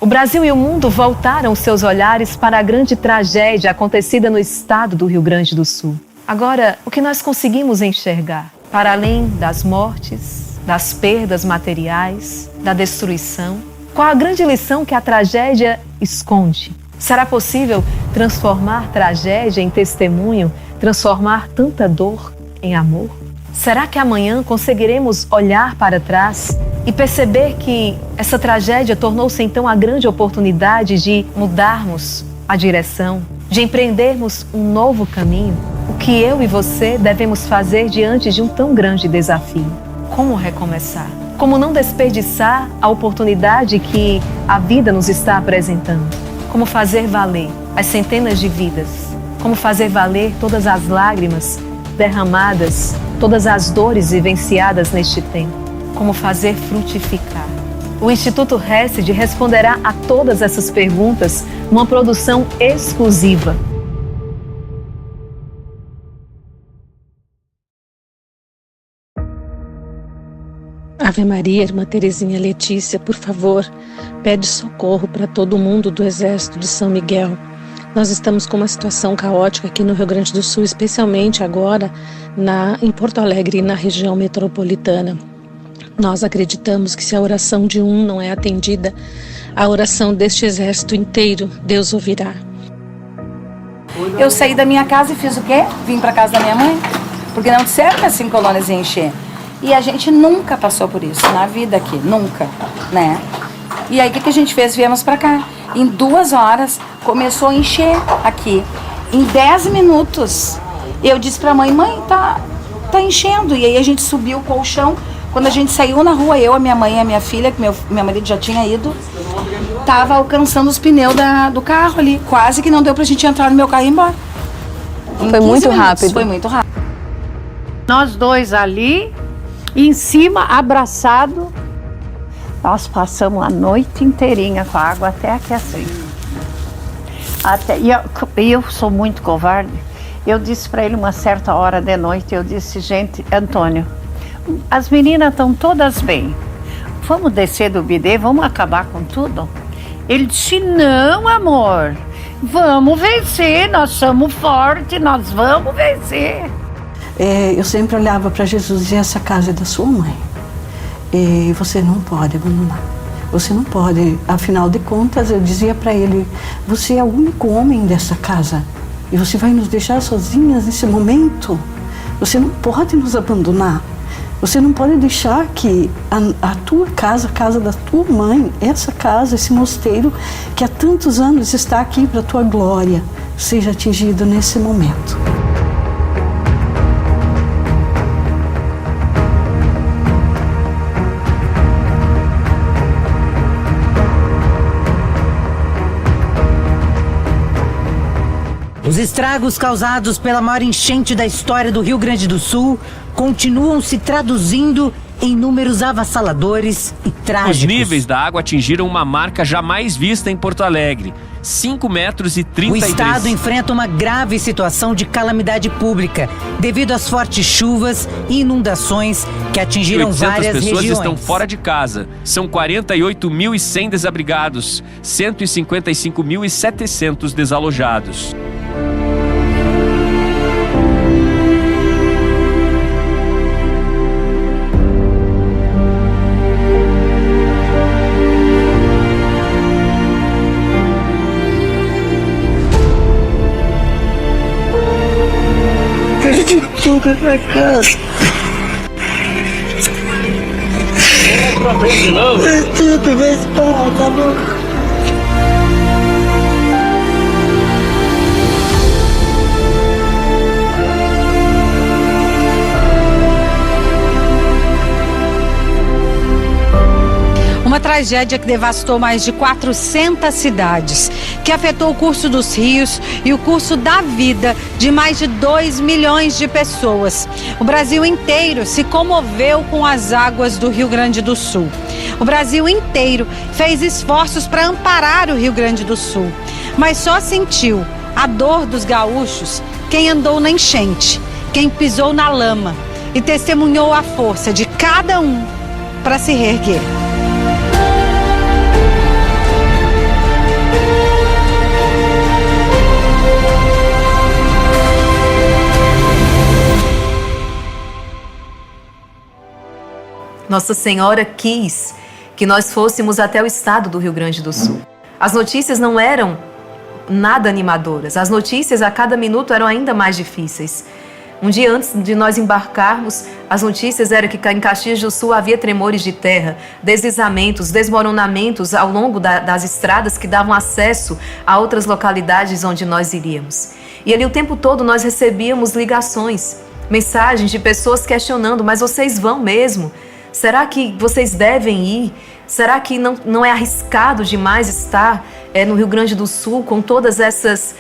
O Brasil e o mundo voltaram seus olhares para a grande tragédia acontecida no estado do Rio Grande do Sul. Agora, o que nós conseguimos enxergar? Para além das mortes, das perdas materiais, da destruição, qual a grande lição que a tragédia esconde? Será possível transformar tragédia em testemunho, transformar tanta dor em amor? Será que amanhã conseguiremos olhar para trás e perceber que essa tragédia tornou-se então a grande oportunidade de mudarmos a direção, de empreendermos um novo caminho? O que eu e você devemos fazer diante de um tão grande desafio? Como recomeçar? Como não desperdiçar a oportunidade que a vida nos está apresentando? Como fazer valer as centenas de vidas? Como fazer valer todas as lágrimas derramadas, todas as dores vivenciadas neste tempo? Como fazer frutificar? O Instituto Hesed responderá a todas essas perguntas numa produção exclusiva. Ave Maria, irmã Terezinha Letícia, por favor, pede socorro para todo mundo do Exército de São Miguel. Nós estamos com uma situação caótica aqui no Rio Grande do Sul, especialmente agora em Porto Alegre e na região metropolitana. Nós acreditamos que se a oração de um não é atendida, a oração deste exército inteiro, Deus ouvirá. Eu saí da minha casa e fiz o quê? Vim para casa da minha mãe, porque não disseram que as 5 colônias iam encher. E a gente nunca passou por isso, na vida aqui, nunca, né? E aí o que a gente fez? Viemos para cá. Em 2 horas começou a encher aqui. Em 10 minutos eu disse pra mãe, tá enchendo. E aí a gente subiu o colchão. Quando a gente saiu na rua, eu, a minha mãe e a minha filha, que meu marido já tinha ido, tava alcançando os pneus do carro ali. Quase que não deu pra gente entrar no meu carro e ir embora. Foi muito rápido. Foi muito rápido. Nós dois ali, em cima, abraçado. Nós passamos a noite inteirinha com a água até aqui assim. E eu sou muito covarde. Eu disse para ele uma certa hora de noite, eu disse, gente, Antônio, as meninas estão todas bem. Vamos descer do bidê, vamos acabar com tudo? Ele disse, não, amor, vamos vencer, nós somos fortes, nós vamos vencer. Eu sempre olhava para Jesus e dizia, essa casa é da sua mãe. E você não pode abandonar. Você não pode. Afinal de contas, eu dizia para ele, você é o único homem dessa casa. E você vai nos deixar sozinhas nesse momento? Você não pode nos abandonar. Você não pode deixar que a tua casa, a casa da tua mãe, essa casa, esse mosteiro, que há tantos anos está aqui para a tua glória, seja atingido nesse momento. Os estragos causados pela maior enchente da história do Rio Grande do Sul continuam se traduzindo em números avassaladores e trágicos. Os níveis da água atingiram uma marca jamais vista em Porto Alegre, 5,33 metros. O estado enfrenta uma grave situação de calamidade pública devido às fortes chuvas e inundações que atingiram várias regiões. 800 pessoas estão fora de casa. São 48.100 desabrigados, 155.700 desalojados. Tudo na casa. Tudo vai parar, tá bom? Uma tragédia que devastou mais de 400 cidades, que afetou o curso dos rios e o curso da vida de mais de 2 milhões de pessoas. O Brasil inteiro se comoveu com as águas do Rio Grande do Sul. O Brasil inteiro fez esforços para amparar o Rio Grande do Sul, mas só sentiu a dor dos gaúchos quem andou na enchente, quem pisou na lama e testemunhou a força de cada um para se reerguer. Nossa Senhora quis que nós fôssemos até o estado do Rio Grande do Sul. As notícias não eram nada animadoras. As notícias a cada minuto eram ainda mais difíceis. Um dia antes de nós embarcarmos, as notícias eram que em Caxias do Sul havia tremores de terra, deslizamentos, desmoronamentos ao longo das estradas que davam acesso a outras localidades onde nós iríamos. E ali o tempo todo nós recebíamos ligações, mensagens de pessoas questionando: mas vocês vão mesmo? Será que vocês devem ir? Será que não é arriscado demais estar no Rio Grande do Sul com todas essas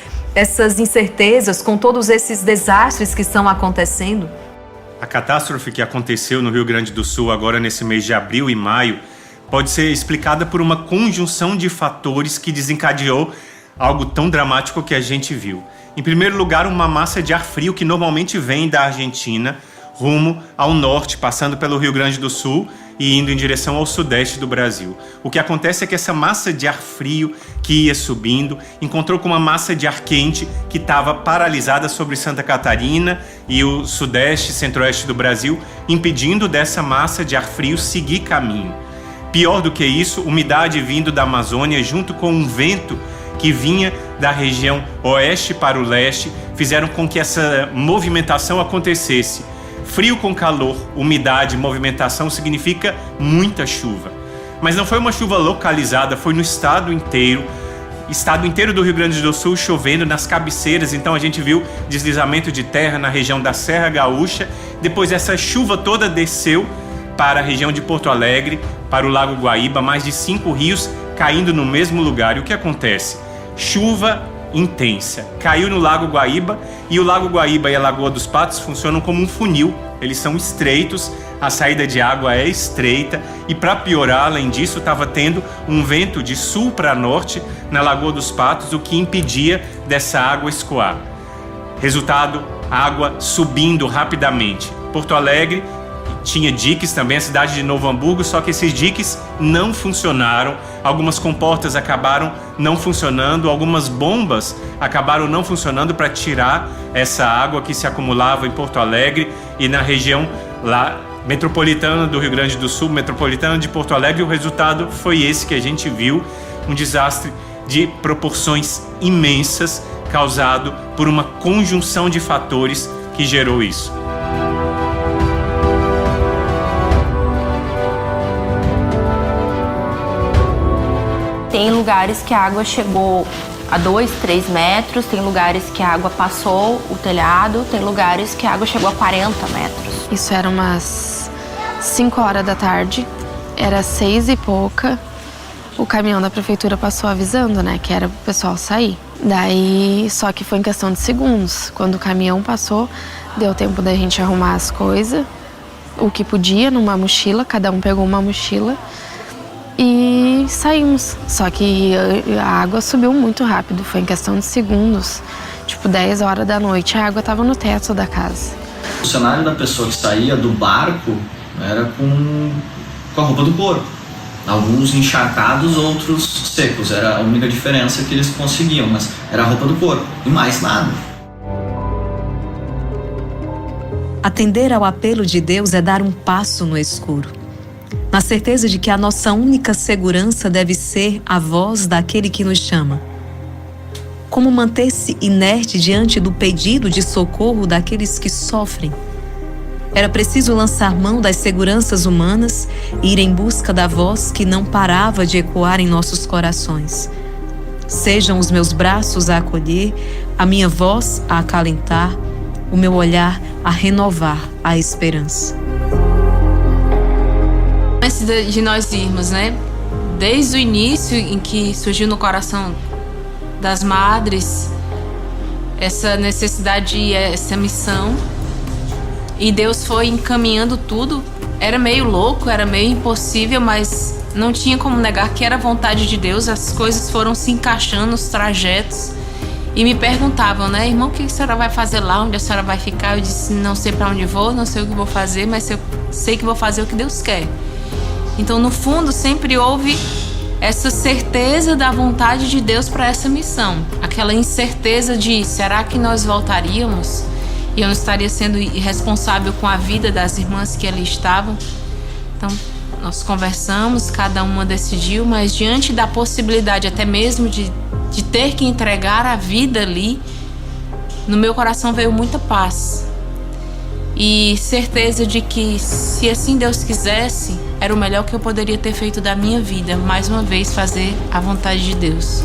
incertezas, com todos esses desastres que estão acontecendo? A catástrofe que aconteceu no Rio Grande do Sul agora nesse mês de abril e maio pode ser explicada por uma conjunção de fatores que desencadeou algo tão dramático que a gente viu. Em primeiro lugar, uma massa de ar frio que normalmente vem da Argentina rumo ao norte, passando pelo Rio Grande do Sul e indo em direção ao sudeste do Brasil. O que acontece é que essa massa de ar frio que ia subindo encontrou com uma massa de ar quente que estava paralisada sobre Santa Catarina e o sudeste e centro-oeste do Brasil, impedindo dessa massa de ar frio seguir caminho. Pior do que isso, umidade vindo da Amazônia junto com um vento que vinha da região oeste para o leste fizeram com que essa movimentação acontecesse. Frio com calor, umidade, movimentação significa muita chuva. Mas não foi uma chuva localizada, foi no estado inteiro do Rio Grande do Sul chovendo nas cabeceiras. Então a gente viu deslizamento de terra na região da Serra Gaúcha. Depois essa chuva toda desceu para a região de Porto Alegre, para o Lago Guaíba, mais de 5 rios caindo no mesmo lugar. E o que acontece? Chuva intensa. Caiu no Lago Guaíba e o Lago Guaíba e a Lagoa dos Patos funcionam como um funil. Eles são estreitos, a saída de água é estreita e, para piorar, além disso, estava tendo um vento de sul para norte na Lagoa dos Patos, o que impedia dessa água escoar. Resultado, água subindo rapidamente. Porto Alegre tinha diques também, a cidade de Novo Hamburgo, só que esses diques não funcionaram, algumas comportas acabaram não funcionando, algumas bombas acabaram não funcionando para tirar essa água que se acumulava em Porto Alegre e na região lá metropolitana do Rio Grande do Sul, metropolitana de Porto Alegre. O resultado foi esse que a gente viu, um desastre de proporções imensas causado por uma conjunção de fatores que gerou isso. Tem lugares que a água chegou a 2, 3 metros, tem lugares que a água passou o telhado, tem lugares que a água chegou a 40 metros. Isso era umas 5 horas da tarde, era 6 e pouca. O caminhão da prefeitura passou avisando, né, que era pro pessoal sair. Daí, só que foi em questão de segundos. Quando o caminhão passou, deu tempo da gente arrumar as coisas, o que podia, numa mochila, cada um pegou uma mochila. E saímos, só que a água subiu muito rápido, foi em questão de segundos, tipo 10 horas da noite, a água estava no teto da casa. O cenário da pessoa que saía do barco era com a roupa do corpo, alguns encharcados, outros secos, era a única diferença que eles conseguiam, mas era a roupa do corpo e mais nada. Atender ao apelo de Deus é dar um passo no escuro, na certeza de que a nossa única segurança deve ser a voz daquele que nos chama. Como manter-se inerte diante do pedido de socorro daqueles que sofrem? Era preciso lançar mão das seguranças humanas e ir em busca da voz que não parava de ecoar em nossos corações. Sejam os meus braços a acolher, a minha voz a acalentar, o meu olhar a renovar a esperança. Antes de nós irmos, né? Desde o início em que surgiu no coração das madres essa necessidade, essa missão, e Deus foi encaminhando tudo. Era meio louco, era meio impossível, mas não tinha como negar que era vontade de Deus. As coisas foram se encaixando, os trajetos, e me perguntavam, né, irmão, o que a senhora vai fazer lá, onde a senhora vai ficar? Eu disse, não sei para onde vou, não sei o que vou fazer, mas eu sei que vou fazer o que Deus quer. Então, no fundo, sempre houve essa certeza da vontade de Deus para essa missão. Aquela incerteza de, será que nós voltaríamos? E eu não estaria sendo irresponsável com a vida das irmãs que ali estavam? Então, nós conversamos, cada uma decidiu, mas diante da possibilidade até mesmo de ter que entregar a vida ali, no meu coração veio muita paz. E certeza de que, se assim Deus quisesse, era o melhor que eu poderia ter feito da minha vida. Mais uma vez, fazer a vontade de Deus.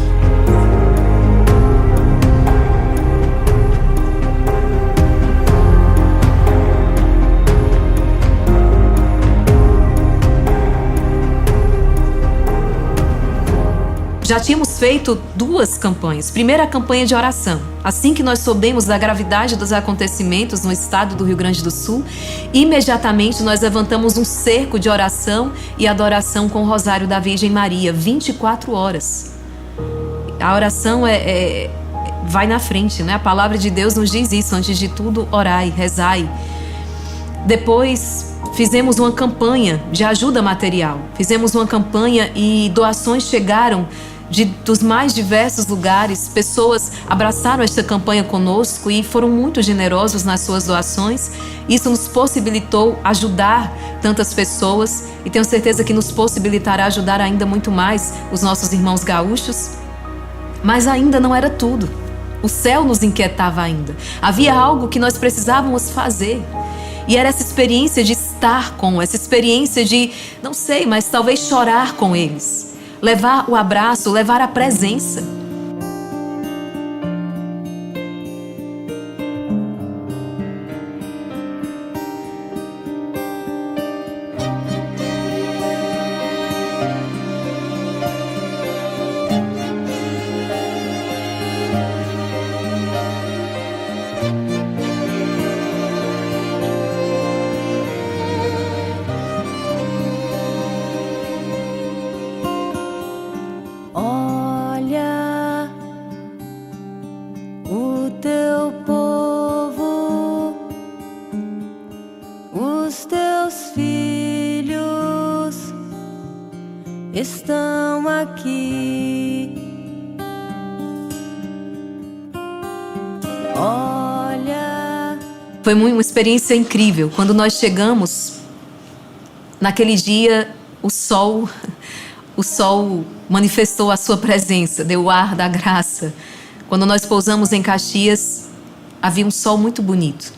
Já tínhamos feito 2 campanhas. Primeira, a campanha de oração. Assim que nós soubemos da gravidade dos acontecimentos no estado do Rio Grande do Sul, imediatamente nós levantamos um cerco de oração e adoração com o Rosário da Virgem Maria, 24 horas. A oração vai na frente, né? A palavra de Deus nos diz isso: antes de tudo, orai, rezai. Depois, fizemos uma campanha de ajuda material. Fizemos uma campanha e doações chegaram dos mais diversos lugares. Pessoas abraçaram esta campanha conosco e foram muito generosos nas suas doações. Isso nos possibilitou ajudar tantas pessoas e tenho certeza que nos possibilitará ajudar ainda muito mais os nossos irmãos gaúchos. Mas ainda não era tudo. O céu nos inquietava ainda. Havia algo que nós precisávamos fazer. E era essa experiência de estar com, essa experiência de, não sei, mas talvez chorar com eles. Levar o abraço, levar a presença. Estão aqui. Olha. Foi uma experiência incrível. Quando nós chegamos, naquele dia, o sol manifestou a sua presença, deu o ar da graça. Quando nós pousamos em Caxias, havia um sol muito bonito.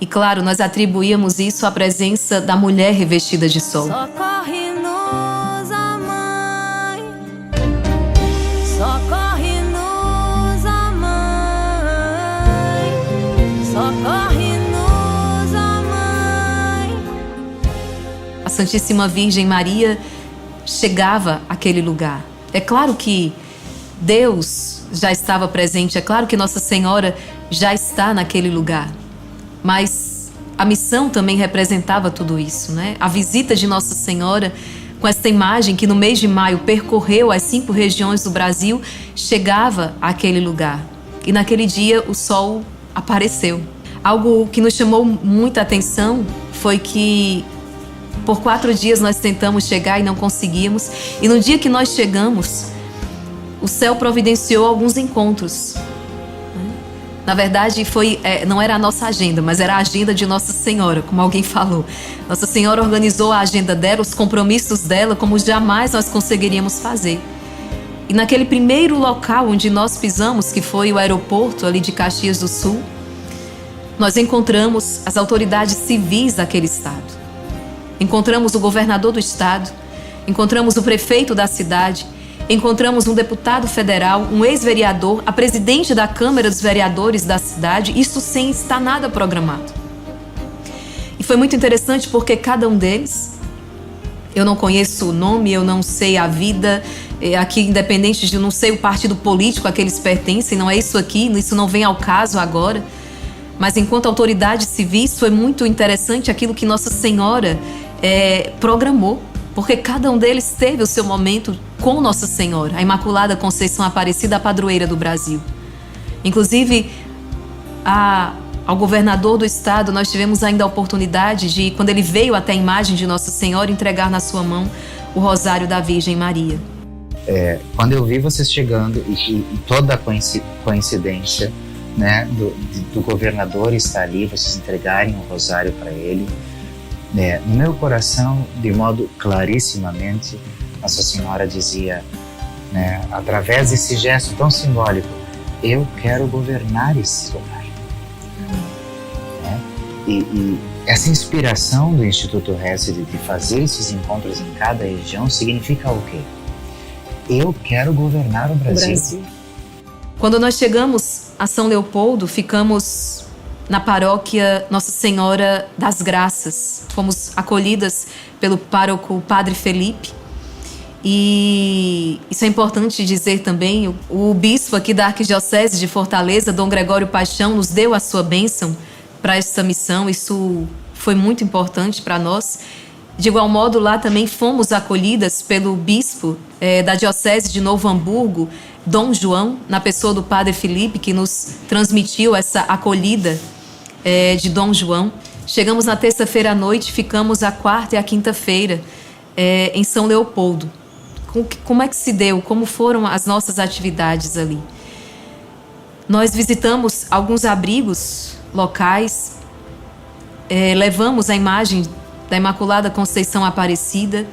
E claro, nós atribuíamos isso à presença da mulher revestida de sol. Socorre-nos, a mãe. Socorre-nos, a mãe. Socorre-nos, a mãe. A Santíssima Virgem Maria chegava àquele lugar. É claro que Deus já estava presente, é claro que Nossa Senhora já está naquele lugar. Mas a missão também representava tudo isso, né? A visita de Nossa Senhora, com esta imagem que no mês de maio percorreu as 5 regiões do Brasil, chegava àquele lugar. E naquele dia o sol apareceu. Algo que nos chamou muita atenção foi que por 4 dias nós tentamos chegar e não conseguimos. E no dia que nós chegamos, o céu providenciou alguns encontros. Na verdade, não era a nossa agenda, mas era a agenda de Nossa Senhora, como alguém falou. Nossa Senhora organizou a agenda dela, os compromissos dela, como jamais nós conseguiríamos fazer. E naquele primeiro local onde nós pisamos, que foi o aeroporto ali de Caxias do Sul, nós encontramos as autoridades civis daquele estado. Encontramos o governador do estado, encontramos o prefeito da cidade, encontramos um deputado federal, um ex-vereador, a presidente da Câmara dos Vereadores da cidade, isso sem estar nada programado. E foi muito interessante porque cada um deles, eu não conheço o nome, eu não sei a vida, aqui independente de não sei o partido político a que eles pertencem, não é isso aqui, isso não vem ao caso agora, mas enquanto autoridades civis foi muito interessante aquilo que Nossa Senhora programou. Porque cada um deles teve o seu momento com Nossa Senhora, a Imaculada Conceição Aparecida, a padroeira do Brasil. Inclusive, ao governador do estado, nós tivemos ainda a oportunidade de, quando ele veio até a imagem de Nossa Senhora, entregar na sua mão o Rosário da Virgem Maria. Quando eu vi vocês chegando e toda a coincidência, né, do governador estar ali, vocês entregarem o Rosário para ele, No meu coração, de modo clarissimamente, Nossa Senhora dizia, né, através desse gesto tão simbólico, eu quero governar esse lugar. Né? E essa inspiração do Instituto Hesed de fazer esses encontros em cada região significa o quê? Eu quero governar o Brasil. Quando nós chegamos a São Leopoldo, ficamos na paróquia Nossa Senhora das Graças. Fomos acolhidas pelo pároco Padre Felipe. E isso é importante dizer também, o bispo aqui da Arquidiocese de Fortaleza, Dom Gregório Paixão, nos deu a sua bênção para essa missão. Isso foi muito importante para nós. De igual modo, lá também fomos acolhidas pelo bispo da Diocese de Novo Hamburgo, Dom João, na pessoa do Padre Felipe, que nos transmitiu essa acolhida de Dom João. Chegamos na terça-feira à noite, ficamos a quarta e a quinta-feira em São Leopoldo. Como é que se deu? Como foram as nossas atividades ali? Nós visitamos alguns abrigos locais, levamos a imagem da Imaculada Conceição Aparecida,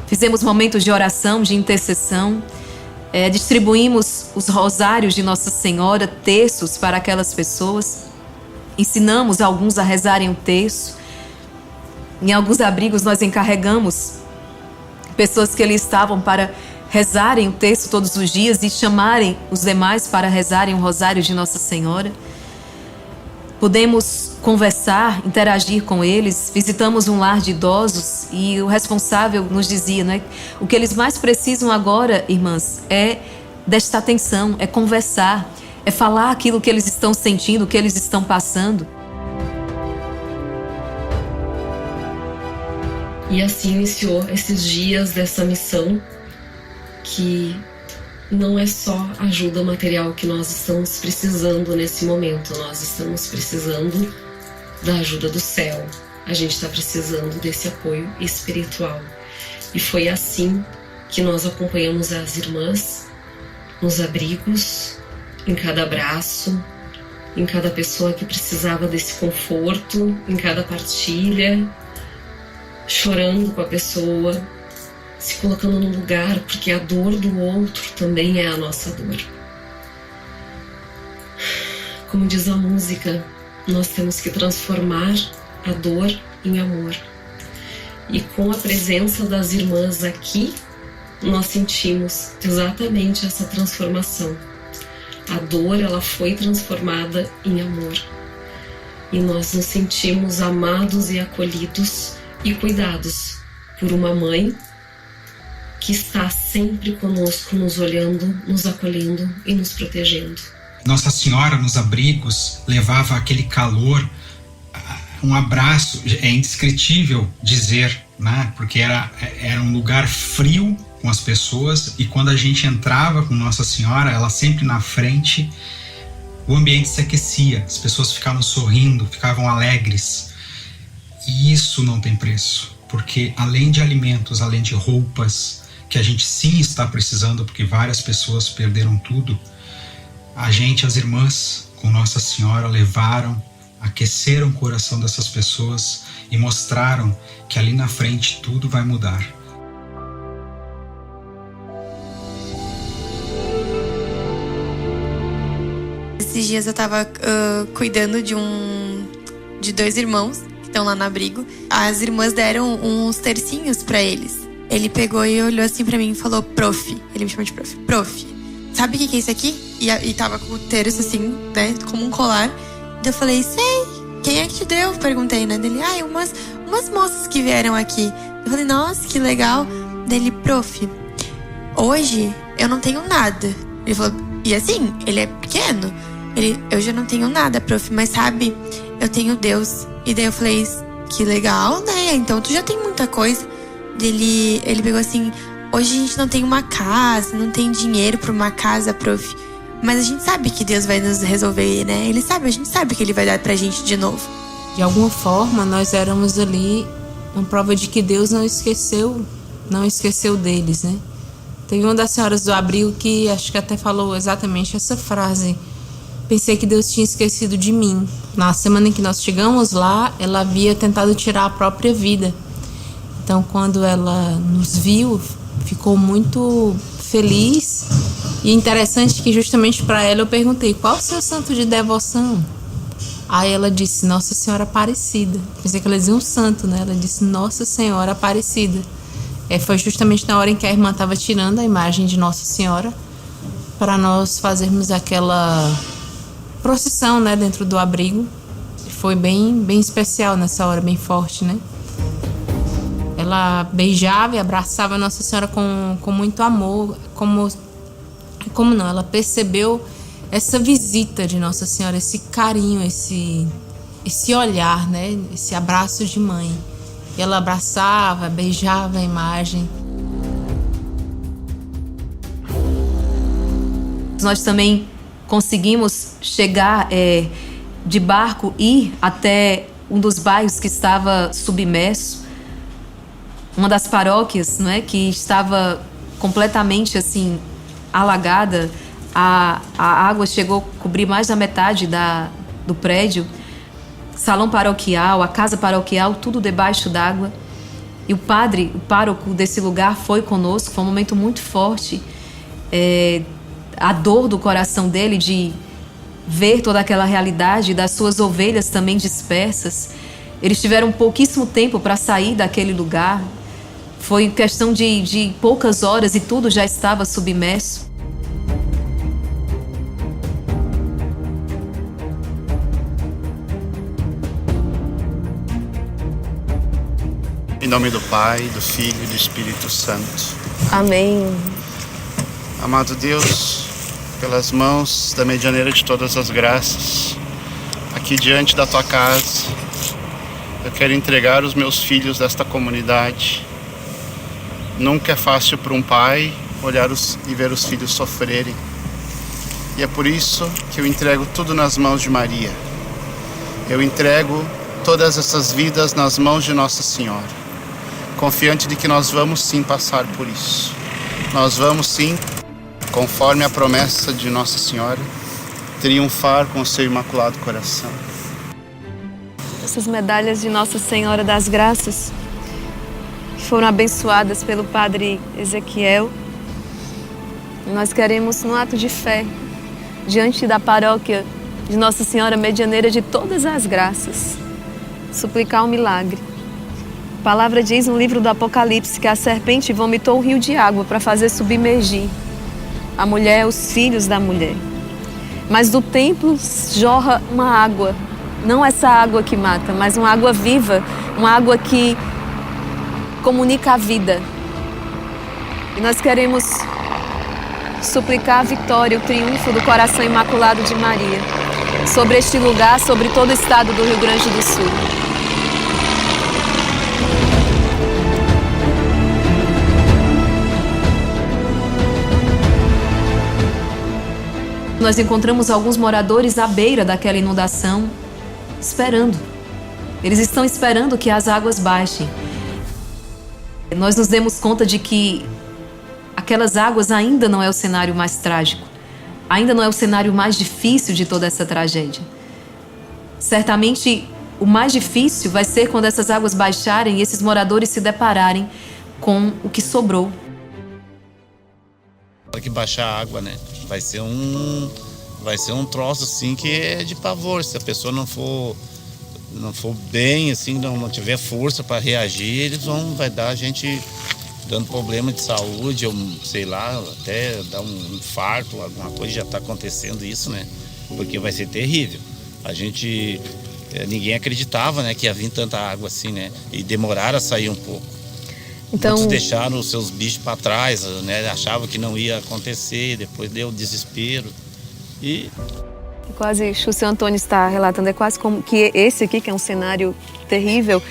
fizemos momentos de oração, de intercessão, distribuímos os rosários de Nossa Senhora, terços para aquelas pessoas, ensinamos alguns a rezarem o terço. Em alguns abrigos nós encarregamos pessoas que ali estavam para rezarem o terço todos os dias e chamarem os demais para rezarem o rosário de Nossa Senhora. Pudemos conversar, interagir com eles, visitamos um lar de idosos e o responsável nos dizia, né, o que eles mais precisam agora, irmãs, é desta atenção, é conversar, é falar aquilo que eles estão sentindo, o que eles estão passando. E assim iniciou esses dias dessa missão, que não é só ajuda material que nós estamos precisando nesse momento, nós estamos precisando da ajuda do céu, a gente está precisando desse apoio espiritual. E foi assim que nós acompanhamos as irmãs nos abrigos, em cada abraço, em cada pessoa que precisava desse conforto, em cada partilha, chorando com a pessoa, se colocando no lugar, porque a dor do outro também é a nossa dor. Como diz a música, nós temos que transformar a dor em amor. E com a presença das irmãs aqui, nós sentimos exatamente essa transformação. A dor, ela foi transformada em amor. E nós nos sentimos amados e acolhidos e cuidados por uma mãe que está sempre conosco, nos olhando, nos acolhendo e nos protegendo. Nossa Senhora nos abrigos levava aquele calor, um abraço, é indescritível dizer, né? Porque era um lugar frio com as pessoas, e quando a gente entrava com Nossa Senhora, ela sempre na frente, o ambiente se aquecia, as pessoas ficavam sorrindo, ficavam alegres. E isso não tem preço, porque além de alimentos, além de roupas, que a gente sim está precisando, porque várias pessoas perderam tudo, a gente, as irmãs, com Nossa Senhora, levaram, aqueceram o coração dessas pessoas e mostraram que ali na frente tudo vai mudar. Esses dias eu tava cuidando de dois irmãos que estão lá no abrigo. As irmãs deram uns tercinhos pra eles. Ele pegou e olhou assim pra mim e falou, prof. Ele me chama de prof. Prof, sabe o que é isso aqui? E tava com o terço assim, né, como um colar. Daí eu falei, sei, quem é que te deu? Perguntei, né, dele, umas moças que vieram aqui. Eu falei, nossa, que legal. Dele, prof, hoje eu não tenho nada. Ele falou, e assim, ele é pequeno. Eu já não tenho nada, prof, mas sabe, eu tenho Deus. E daí eu falei, que legal, né? Então tu já tem muita coisa. Ele pegou assim, hoje a gente não tem uma casa, não tem dinheiro pra uma casa, prof, mas a gente sabe que Deus vai nos resolver, né? A gente sabe que Ele vai dar pra gente de novo. De alguma forma, nós éramos ali uma prova de que Deus não esqueceu deles, né? Teve uma das senhoras do abrigo que acho que até falou exatamente essa frase, pensei que Deus tinha esquecido de mim. Na semana em que nós chegamos lá, ela havia tentado tirar a própria vida. Então, quando ela nos viu, ficou muito feliz. E interessante que justamente para ela eu perguntei: qual o seu santo de devoção? Aí ela disse: Nossa Senhora Aparecida. Pensei que ela dizia um santo, né? Ela disse: Nossa Senhora Aparecida. Foi justamente na hora em que a irmã estava tirando a imagem de Nossa Senhora para nós fazermos aquela procissão, né, dentro do abrigo. Foi bem especial nessa hora, bem forte, né? Ela beijava e abraçava Nossa Senhora com muito amor, como não, ela percebeu essa visita de Nossa Senhora, esse carinho, esse olhar, né, esse abraço de mãe. E ela abraçava, beijava a imagem. Nós também conseguimos chegar de barco, ir até um dos bairros que estava submerso, uma das paróquias, não é, que estava completamente assim alagada. A água chegou a cobrir mais da metade do prédio. Salão paroquial, a casa paroquial, tudo debaixo d'água. E o pároco desse lugar foi conosco. Foi um momento muito forte. A dor do coração dele de ver toda aquela realidade, das suas ovelhas também dispersas. Eles tiveram pouquíssimo tempo para sair daquele lugar. Foi questão de poucas horas e tudo já estava submerso. Em nome do Pai, do Filho e do Espírito Santo. Amém. Amado Deus, pelas mãos da medianeira de todas as graças, aqui diante da Tua casa, eu quero entregar os meus filhos desta comunidade. Nunca é fácil para um pai olhar e ver os filhos sofrerem. E é por isso que eu entrego tudo nas mãos de Maria. Eu entrego todas essas vidas nas mãos de Nossa Senhora, confiante de que nós vamos sim passar por isso. Nós vamos sim, conforme a promessa de Nossa Senhora, triunfar com o seu Imaculado Coração. Essas medalhas de Nossa Senhora das Graças, que foram abençoadas pelo Padre Ezequiel, nós queremos, num ato de fé, diante da paróquia de Nossa Senhora Medianeira de todas as graças, suplicar um milagre. A palavra diz no livro do Apocalipse que a serpente vomitou um rio de água para fazer submergir a mulher, os filhos da mulher. Mas do templo jorra uma água, não essa água que mata, mas uma água viva, uma água que comunica a vida. E nós queremos suplicar a vitória, o triunfo do coração imaculado de Maria sobre este lugar, sobre todo o estado do Rio Grande do Sul. Nós encontramos alguns moradores à beira daquela inundação, esperando. Eles estão esperando que as águas baixem. Nós nos demos conta de que aquelas águas ainda não é o cenário mais trágico, ainda não é o cenário mais difícil de toda essa tragédia. Certamente, o mais difícil vai ser quando essas águas baixarem e esses moradores se depararem com o que sobrou. Tem que baixar a água, né? Vai ser um troço assim que é de pavor. Se a pessoa não for bem, assim, não tiver força para reagir, vai dar a gente dando problema de saúde, ou sei lá, até dar um infarto, alguma coisa. Já está acontecendo isso, né? Porque vai ser terrível. Ninguém acreditava, né, que ia vir tanta água assim, né? E demoraram a sair um pouco. Então, muitos deixaram os seus bichos para trás, né? Achavam que não ia acontecer, depois deu desespero. Quase, o seu Antônio está relatando, é quase como que esse aqui, que é um cenário terrível,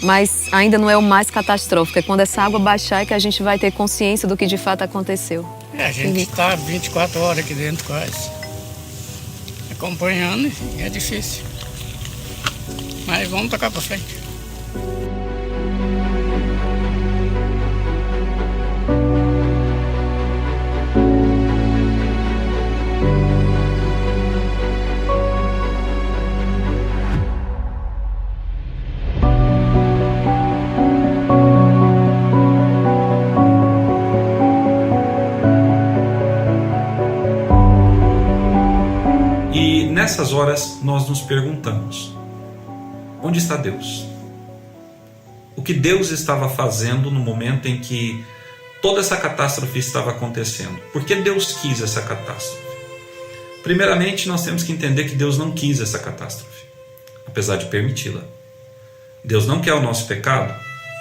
mas ainda não é o mais catastrófico. É quando essa água baixar que a gente vai ter consciência do que de fato aconteceu. A gente está 24 horas aqui dentro quase, acompanhando, e é difícil. Mas vamos tocar para frente. nessas horas nós nos perguntamos: onde está Deus? O que Deus estava fazendo no momento em que toda essa catástrofe estava acontecendo? Por que Deus quis essa catástrofe? Primeiramente, nós temos que entender que Deus não quis essa catástrofe, apesar de permiti-la. Deus não quer o nosso pecado,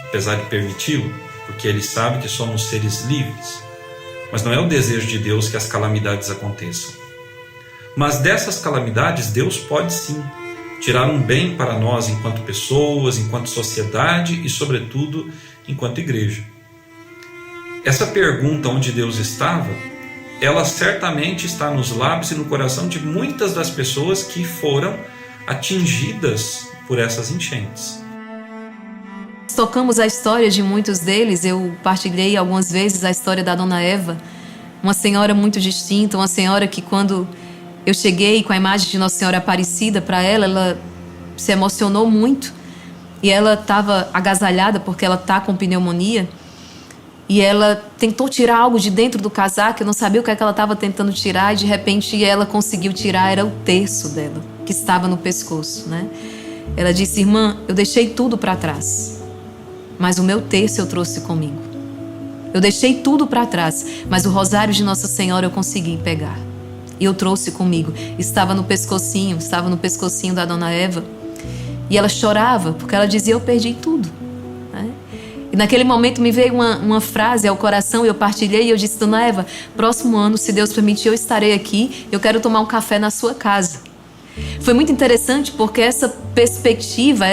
apesar de permiti-lo, porque Ele sabe que somos seres livres. Mas não é o desejo de Deus que as calamidades aconteçam. Mas dessas calamidades, Deus pode sim tirar um bem para nós enquanto pessoas, enquanto sociedade e, sobretudo, enquanto igreja. Essa pergunta, onde Deus estava, ela certamente está nos lábios e no coração de muitas das pessoas que foram atingidas por essas enchentes. Tocamos a história de muitos deles. Eu partilhei algumas vezes a história da Dona Eva, uma senhora muito distinta, uma senhora que, quando eu cheguei com a imagem de Nossa Senhora Aparecida para ela, ela se emocionou muito e ela estava agasalhada porque ela está com pneumonia e ela tentou tirar algo de dentro do casaco. Eu não sabia o que é que ela estava tentando tirar e de repente ela conseguiu tirar. Era o terço dela que estava no pescoço, né? Ela disse: irmã, eu deixei tudo para trás, mas o meu terço eu trouxe comigo. Eu deixei tudo para trás, mas o rosário de Nossa Senhora eu consegui pegar. E eu trouxe comigo. Estava no pescocinho da Dona Eva. E ela chorava, porque ela dizia: eu perdi tudo. Né? E naquele momento me veio uma frase ao coração, e eu partilhei, e eu disse: Dona Eva, próximo ano, se Deus permitir, eu estarei aqui, eu quero tomar um café na sua casa. Foi muito interessante, porque essa perspectiva,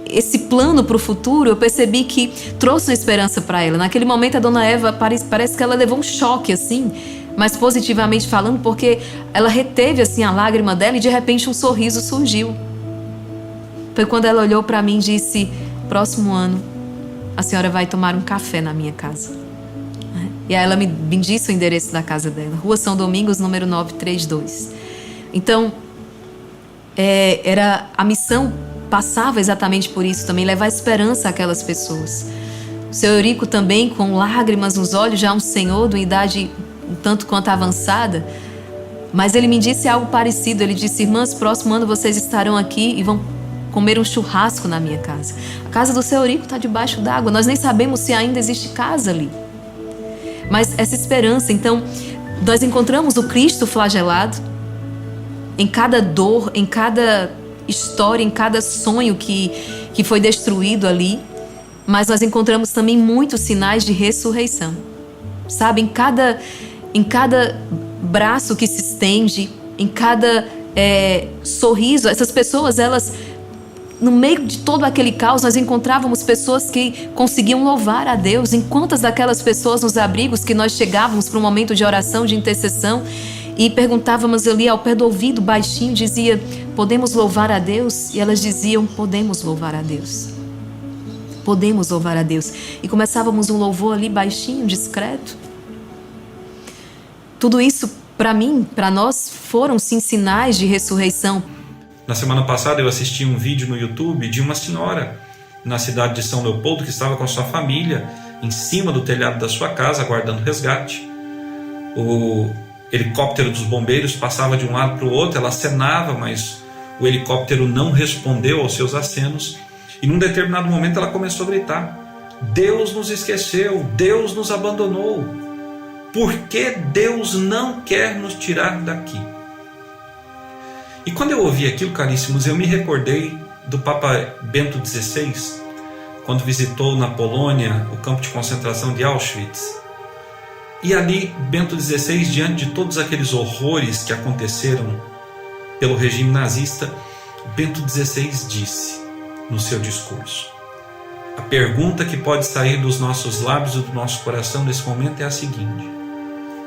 esse plano para o futuro, eu percebi que trouxe uma esperança para ela. Naquele momento a Dona Eva parece que ela levou um choque assim, mas positivamente falando, porque ela reteve assim a lágrima dela e de repente um sorriso surgiu. Foi quando ela olhou para mim e disse: próximo ano a senhora vai tomar um café na minha casa. E aí ela me disse o endereço da casa dela, Rua São Domingos, número 932. Então era a missão, passava exatamente por isso também, levar esperança àquelas pessoas. O seu Eurico também, com lágrimas nos olhos, já um senhor de uma idade um tanto quanto avançada, mas ele me disse algo parecido. Ele disse: irmãs, próximo ano vocês estarão aqui e vão comer um churrasco na minha casa. A casa do seu Eurico está debaixo d'água, nós nem sabemos se ainda existe casa ali. Mas essa esperança, então, nós encontramos o Cristo flagelado em cada dor, em cada história, em cada sonho que foi destruído ali, mas nós encontramos também muitos sinais de ressurreição, sabe? Em cada braço que se estende, em cada sorriso, essas pessoas, elas, no meio de todo aquele caos, nós encontrávamos pessoas que conseguiam louvar a Deus. Em quantas daquelas pessoas nos abrigos que nós chegávamos para um momento de oração, de intercessão, e perguntávamos ali ao pé do ouvido, baixinho, dizia: podemos louvar a Deus? E elas diziam: podemos louvar a Deus. Podemos louvar a Deus. E começávamos um louvor ali baixinho, discreto. Tudo isso, para mim, para nós, foram sim sinais de ressurreição. Na semana passada eu assisti um vídeo no YouTube de uma senhora na cidade de São Leopoldo que estava com a sua família em cima do telhado da sua casa aguardando resgate. O helicóptero dos bombeiros passava de um lado para o outro, ela acenava, mas o helicóptero não respondeu aos seus acenos, e num determinado momento ela começou a gritar: Deus nos esqueceu, Deus nos abandonou. Por que Deus não quer nos tirar daqui? E quando eu ouvi aquilo, caríssimos, eu me recordei do Papa Bento XVI, quando visitou na Polônia o campo de concentração de Auschwitz. E ali, Bento XVI, diante de todos aqueles horrores que aconteceram pelo regime nazista, Bento XVI disse no seu discurso: a pergunta que pode sair dos nossos lábios e do nosso coração nesse momento é a seguinte: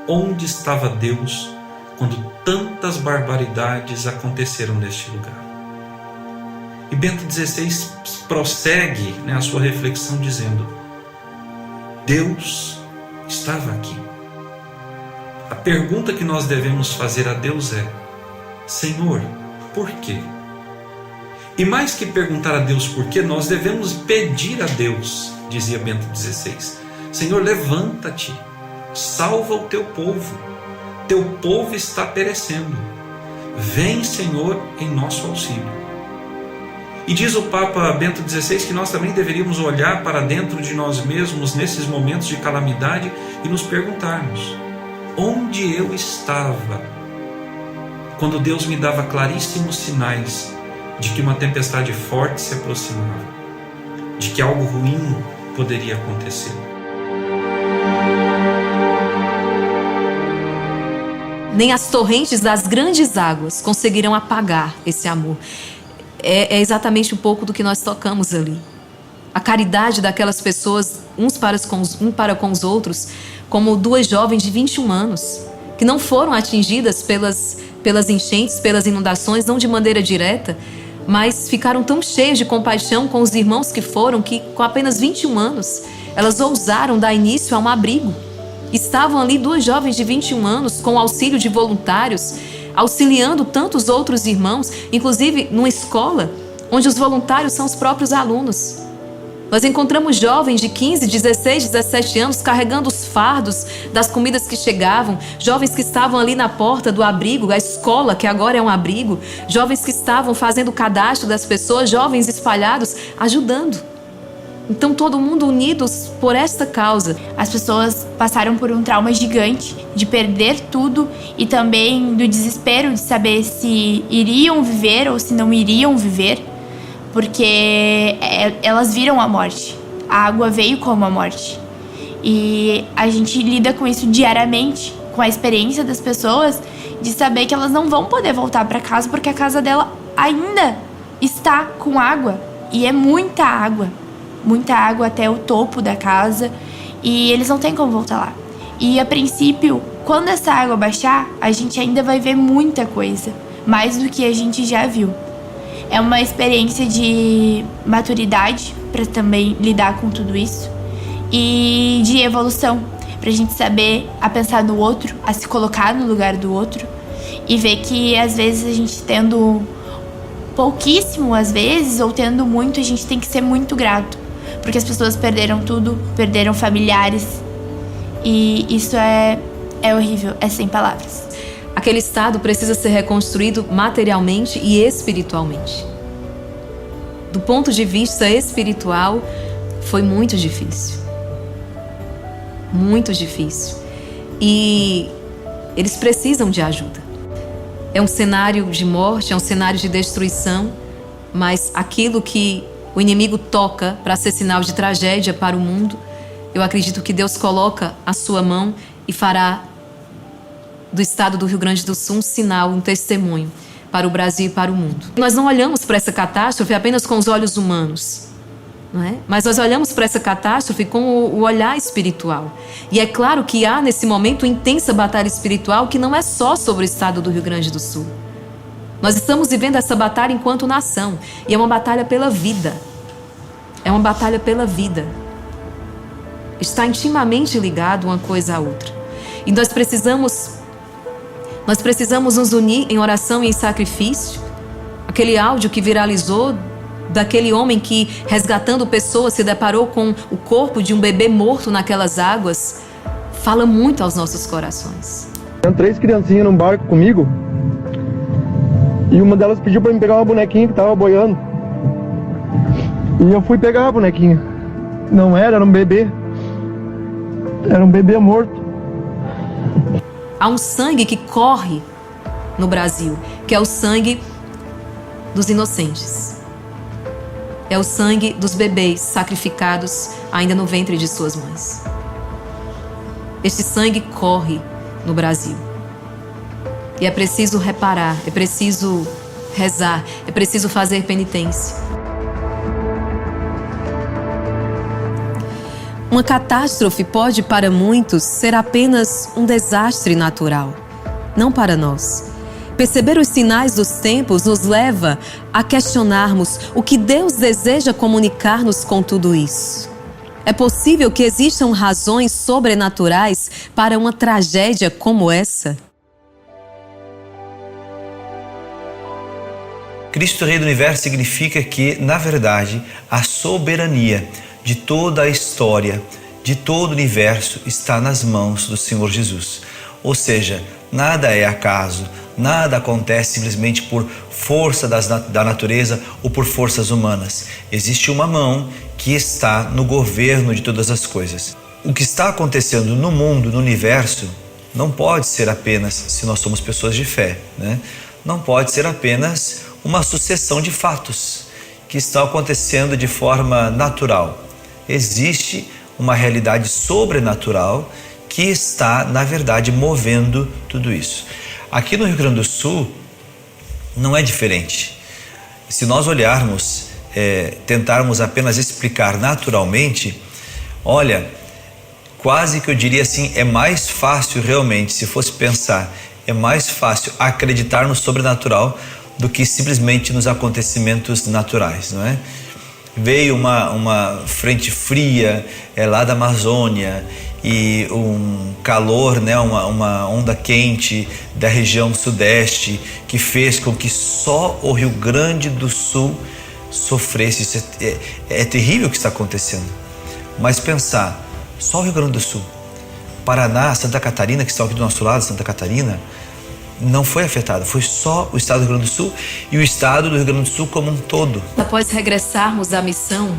onde estava Deus quando tantas barbaridades aconteceram neste lugar? E Bento XVI prossegue a sua reflexão dizendo: Deus estava aqui. A pergunta que nós devemos fazer a Deus é: Senhor, por quê? E mais que perguntar a Deus por quê, nós devemos pedir a Deus, dizia Bento XVI: Senhor, levanta-te, salva o teu povo. teu povo está perecendo. Vem, Senhor, em nosso auxílio. E diz o Papa Bento XVI que nós também deveríamos olhar para dentro de nós mesmos nesses momentos de calamidade e nos perguntarmos: onde eu estava quando Deus me dava claríssimos sinais de que uma tempestade forte se aproximava, de que algo ruim poderia acontecer? Nem as torrentes das grandes águas conseguirão apagar esse amor. É exatamente um pouco do que nós tocamos ali. A caridade daquelas pessoas, uns para com os outros, como duas jovens de 21 anos, que não foram atingidas pelas enchentes, pelas inundações, não de maneira direta, mas ficaram tão cheias de compaixão com os irmãos que com apenas 21 anos, elas ousaram dar início a um abrigo. Estavam ali duas jovens de 21 anos, com o auxílio de voluntários, auxiliando tantos outros irmãos, inclusive numa escola onde os voluntários são os próprios alunos. Nós encontramos jovens de 15, 16, 17 anos carregando os fardos das comidas que chegavam, jovens que estavam ali na porta do abrigo, a escola que agora é um abrigo, jovens que estavam fazendo o cadastro das pessoas, jovens espalhados, ajudando. Então todo mundo unidos por esta causa. As pessoas passaram por um trauma gigante de perder tudo e também do desespero de saber se iriam viver ou se não iriam viver, porque elas viram a morte. A água veio como a morte. E a gente lida com isso diariamente, com a experiência das pessoas de saber que elas não vão poder voltar para casa porque a casa dela ainda está com água. E é muita água até o topo da casa, e eles não têm como voltar lá. E a princípio, quando essa água baixar, a gente ainda vai ver muita coisa, mais do que a gente já viu. É uma experiência de maturidade para também lidar com tudo isso, e de evolução, pra gente saber a pensar no outro, a se colocar no lugar do outro, e ver que às vezes a gente tendo pouquíssimo, às vezes, ou tendo muito, a gente tem que ser muito grato. Porque as pessoas perderam tudo, perderam familiares. E isso é horrível, é sem palavras. Aquele estado precisa ser reconstruído materialmente e espiritualmente. Do ponto de vista espiritual, foi muito difícil. Muito difícil. E eles precisam de ajuda. É um cenário de morte, é um cenário de destruição, mas aquilo que o inimigo toca para ser sinal de tragédia para o mundo, eu acredito que Deus coloca a sua mão e fará do estado do Rio Grande do Sul um sinal, um testemunho para o Brasil e para o mundo. Nós não olhamos para essa catástrofe apenas com os olhos humanos, não é? Mas nós olhamos para essa catástrofe com o olhar espiritual. E é claro que há nesse momento uma intensa batalha espiritual que não é só sobre o estado do Rio Grande do Sul. Nós estamos vivendo essa batalha enquanto nação. E é uma batalha pela vida. É uma batalha pela vida. Está intimamente ligado uma coisa à outra. E nós precisamos nos unir em oração e em sacrifício. Aquele áudio que viralizou daquele homem que, resgatando pessoas, se deparou com o corpo de um bebê morto naquelas águas, fala muito aos nossos corações. Tinha 3 criancinhas num barco comigo. E uma delas pediu pra me pegar uma bonequinha que tava boiando. E eu fui pegar a bonequinha. Não era um bebê. Era um bebê morto. Há um sangue que corre no Brasil, que é o sangue dos inocentes. É o sangue dos bebês sacrificados ainda no ventre de suas mães. Este sangue corre no Brasil. E é preciso reparar, é preciso rezar, é preciso fazer penitência. Uma catástrofe pode, para muitos, ser apenas um desastre natural. Não para nós. Perceber os sinais dos tempos nos leva a questionarmos o que Deus deseja comunicar-nos com tudo isso. É possível que existam razões sobrenaturais para uma tragédia como essa? Cristo Rei do Universo significa que, na verdade, a soberania de toda a história, de todo o universo, está nas mãos do Senhor Jesus. Ou seja, Nada é acaso, nada acontece simplesmente por força da natureza ou por forças humanas. Existe uma mão que está no governo de todas as coisas. O que está acontecendo no mundo, no universo, não pode ser apenas, se nós somos pessoas de fé, né? Não pode ser apenas uma sucessão de fatos que estão acontecendo de forma natural. Existe uma realidade sobrenatural que está, na verdade, movendo tudo isso. Aqui no Rio Grande do Sul não é diferente. Se nós olharmos, tentarmos apenas explicar naturalmente, olha, quase que eu diria assim, é mais fácil realmente, se fosse pensar, é mais fácil acreditar no sobrenatural do que simplesmente nos acontecimentos naturais, não é? Veio uma frente fria lá da Amazônia e um calor, né, uma onda quente da região sudeste que fez com que só o Rio Grande do Sul sofresse. Isso é terrível o que está acontecendo. Mas pensar, só o Rio Grande do Sul, Paraná, Santa Catarina, que estão aqui do nosso lado, Santa Catarina, não foi afetado, foi só o estado do Rio Grande do Sul e o estado do Rio Grande do Sul como um todo. Após regressarmos da missão,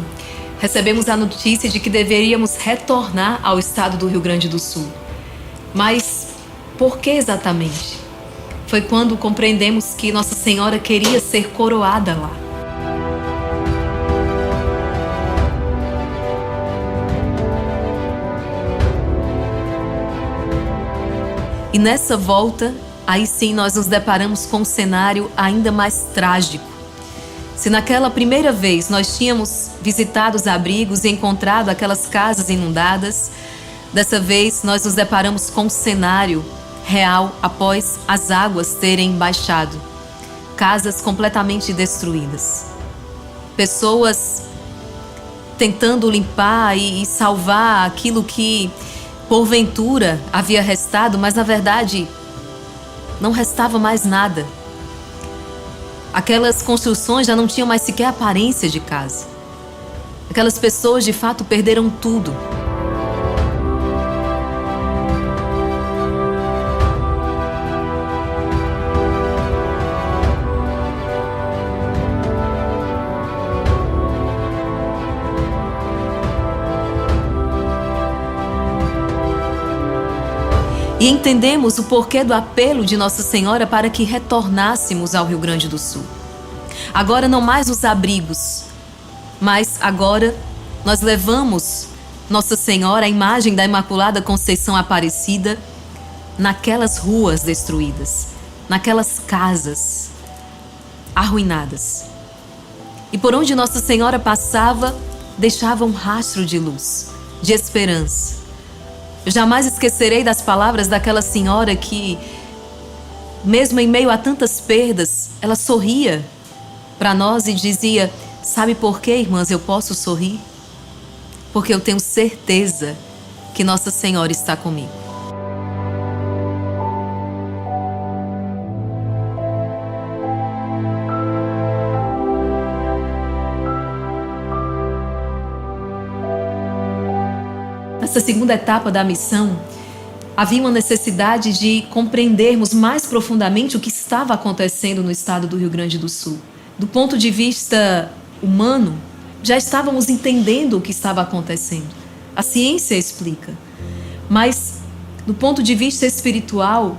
recebemos a notícia de que deveríamos retornar ao estado do Rio Grande do Sul. Mas por que exatamente? Foi quando compreendemos que Nossa Senhora queria ser coroada lá. E nessa volta, aí sim nós nos deparamos com um cenário ainda mais trágico. Se naquela primeira vez nós tínhamos visitado os abrigos e encontrado aquelas casas inundadas, dessa vez nós nos deparamos com um cenário real após as águas terem baixado. Casas completamente destruídas. Pessoas tentando limpar e salvar aquilo que porventura havia restado, mas na verdade não restava mais nada. Aquelas construções já não tinham mais sequer aparência de casa. Aquelas pessoas de fato perderam tudo. E entendemos o porquê do apelo de Nossa Senhora para que retornássemos ao Rio Grande do Sul. Agora não mais os abrigos, mas agora nós levamos Nossa Senhora, a imagem da Imaculada Conceição Aparecida, naquelas ruas destruídas, naquelas casas arruinadas. E por onde Nossa Senhora passava, deixava um rastro de luz, de esperança. Eu jamais esquecerei das palavras daquela senhora que, mesmo em meio a tantas perdas, ela sorria para nós e dizia: sabe por quê, irmãs, eu posso sorrir? Porque eu tenho certeza que Nossa Senhora está comigo. Nessa segunda etapa da missão, havia uma necessidade de compreendermos mais profundamente o que estava acontecendo no estado do Rio Grande do Sul. Do ponto de vista humano, já estávamos entendendo o que estava acontecendo. A ciência explica. Mas, do ponto de vista espiritual,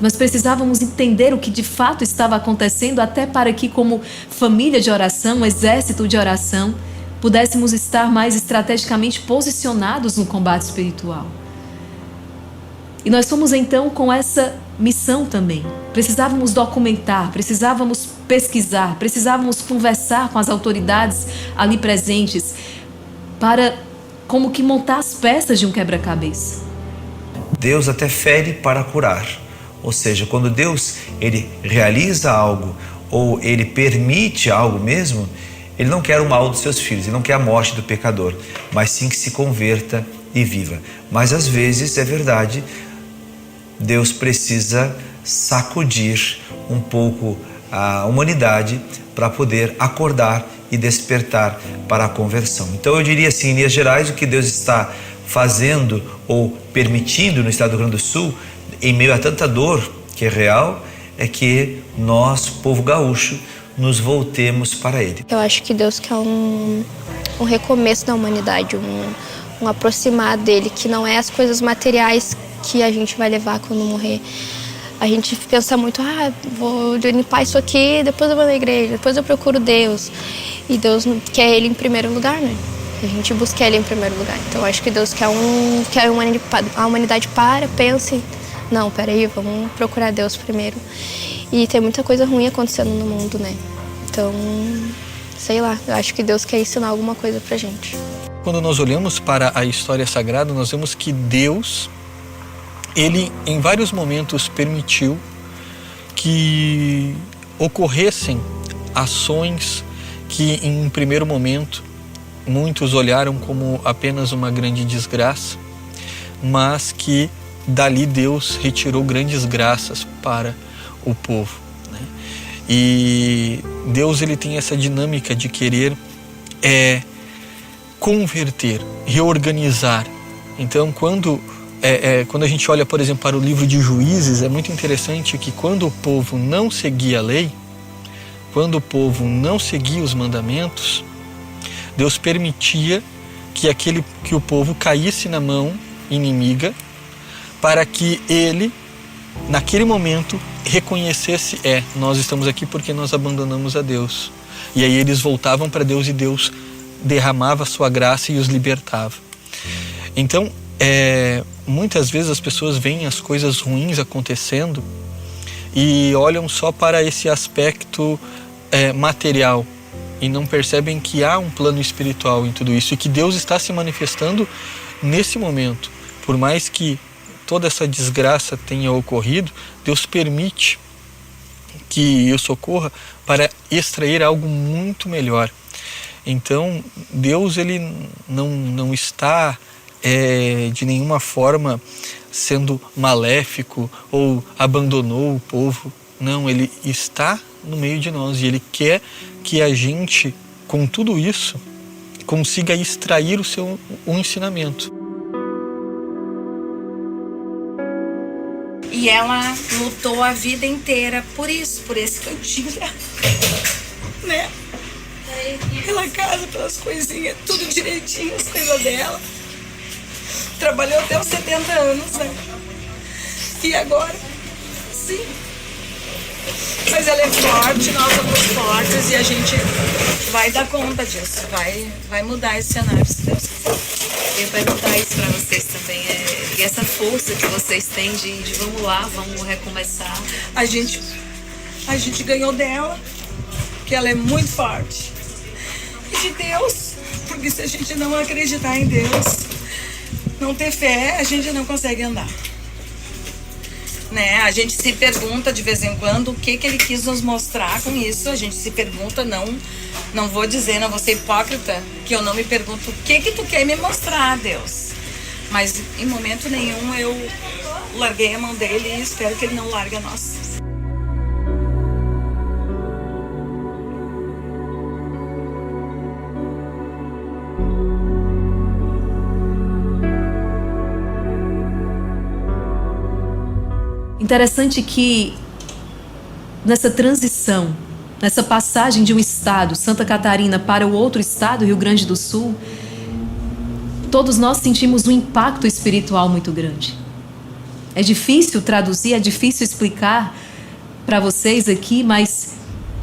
nós precisávamos entender o que de fato estava acontecendo, até para que, como família de oração, exército de oração, pudéssemos estar mais estrategicamente posicionados no combate espiritual. E nós fomos então com essa missão também. Precisávamos documentar, precisávamos pesquisar, precisávamos conversar com as autoridades ali presentes para como que montar as peças de um quebra-cabeça. Deus até fere para curar. Ou seja, quando Deus ele realiza algo ou ele permite algo mesmo, ele não quer o mal dos seus filhos, ele não quer a morte do pecador, mas sim que se converta e viva. Mas às vezes, é verdade, Deus precisa sacudir um pouco a humanidade para poder acordar e despertar para a conversão. Então eu diria assim, em linhas gerais, o que Deus está fazendo ou permitindo no estado do Rio Grande do Sul em meio a tanta dor que é real, é que nós, povo gaúcho, nos voltemos para Ele. Eu acho que Deus quer um recomeço da humanidade, um aproximar dele, que não é as coisas materiais que a gente vai levar quando morrer. A gente pensa muito, vou limpar isso aqui, depois eu vou na igreja, depois eu procuro Deus. E Deus quer Ele em primeiro lugar, né? A gente busca Ele em primeiro lugar. Então eu acho que Deus quer a humanidade pense, não, peraí, vamos procurar Deus primeiro. E tem muita coisa ruim acontecendo no mundo, né? Então, sei lá, eu acho que Deus quer ensinar alguma coisa pra gente. Quando nós olhamos para a história sagrada, nós vemos que Deus, Ele em vários momentos permitiu que ocorressem ações que em um primeiro momento muitos olharam como apenas uma grande desgraça, mas que dali Deus retirou grandes graças para o povo, né? E Deus, ele tem essa dinâmica de querer converter, reorganizar. Então, quando a gente olha, por exemplo, para o livro de Juízes, é muito interessante que quando o povo não seguia a lei, quando o povo não seguia os mandamentos, Deus permitia que o povo caísse na mão inimiga, para que ele, naquele momento, reconhecesse, nós estamos aqui porque nós abandonamos a Deus. E aí eles voltavam para Deus e Deus derramava a sua graça e os libertava. Então, muitas vezes as pessoas veem as coisas ruins acontecendo e olham só para esse aspecto material e não percebem que há um plano espiritual em tudo isso e que Deus está se manifestando nesse momento. Por mais que toda essa desgraça tenha ocorrido, Deus permite que eu socorra para extrair algo muito melhor. Então, Deus, ele não está de nenhuma forma sendo maléfico ou abandonou o povo. Não, ele está no meio de nós e ele quer que a gente, com tudo isso, consiga extrair o ensinamento. E ela lutou a vida inteira por esse cantinho, né? Pela casa, pelas coisinhas, tudo direitinho, as coisas dela. Trabalhou até os 70 anos, né? E agora, sim. Mas ela é forte, nós somos fortes e a gente vai dar conta disso, vai mudar esse cenário, se Deus quiser. Eu ia perguntar isso pra vocês também, e essa força que vocês têm de vamos lá, vamos recomeçar. A gente ganhou dela, que ela é muito forte. E de Deus, porque se a gente não acreditar em Deus, não ter fé, a gente não consegue andar. Né? A gente se pergunta de vez em quando o que Ele quis nos mostrar com isso. A gente se pergunta, não vou dizer, não vou ser hipócrita, que eu não me pergunto o que Tu quer me mostrar, Deus. Mas em momento nenhum eu larguei a mão dele e espero que Ele não largue a nossa. Interessante que nessa transição, nessa passagem de um estado, Santa Catarina, para o outro estado, Rio Grande do Sul, todos nós sentimos um impacto espiritual muito grande. É difícil traduzir, é difícil explicar para vocês aqui, mas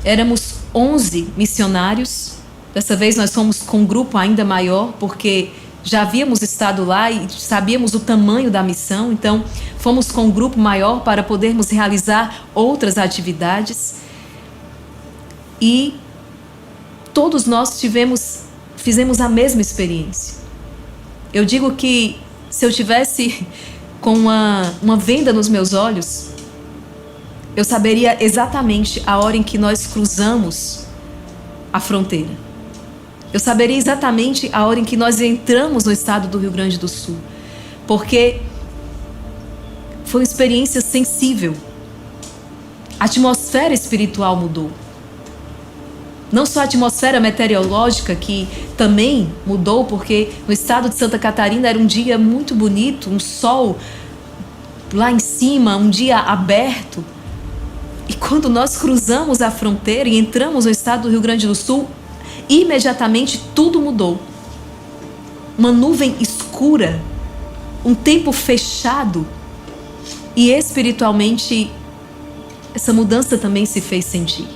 éramos 11 missionários. Dessa vez nós fomos com um grupo ainda maior, porque já havíamos estado lá e sabíamos o tamanho da missão, então fomos com um grupo maior para podermos realizar outras atividades. E todos nós fizemos a mesma experiência. Eu digo que se eu tivesse com uma venda nos meus olhos, eu saberia exatamente a hora em que nós cruzamos a fronteira. Eu saberia exatamente a hora em que nós entramos no estado do Rio Grande do Sul, porque foi uma experiência sensível. A atmosfera espiritual mudou. Não só a atmosfera meteorológica, que também mudou, porque no estado de Santa Catarina era um dia muito bonito, um sol lá em cima, um dia aberto. E quando nós cruzamos a fronteira e entramos no estado do Rio Grande do Sul, imediatamente tudo mudou. Uma nuvem escura, um tempo fechado, e espiritualmente essa mudança também se fez sentir.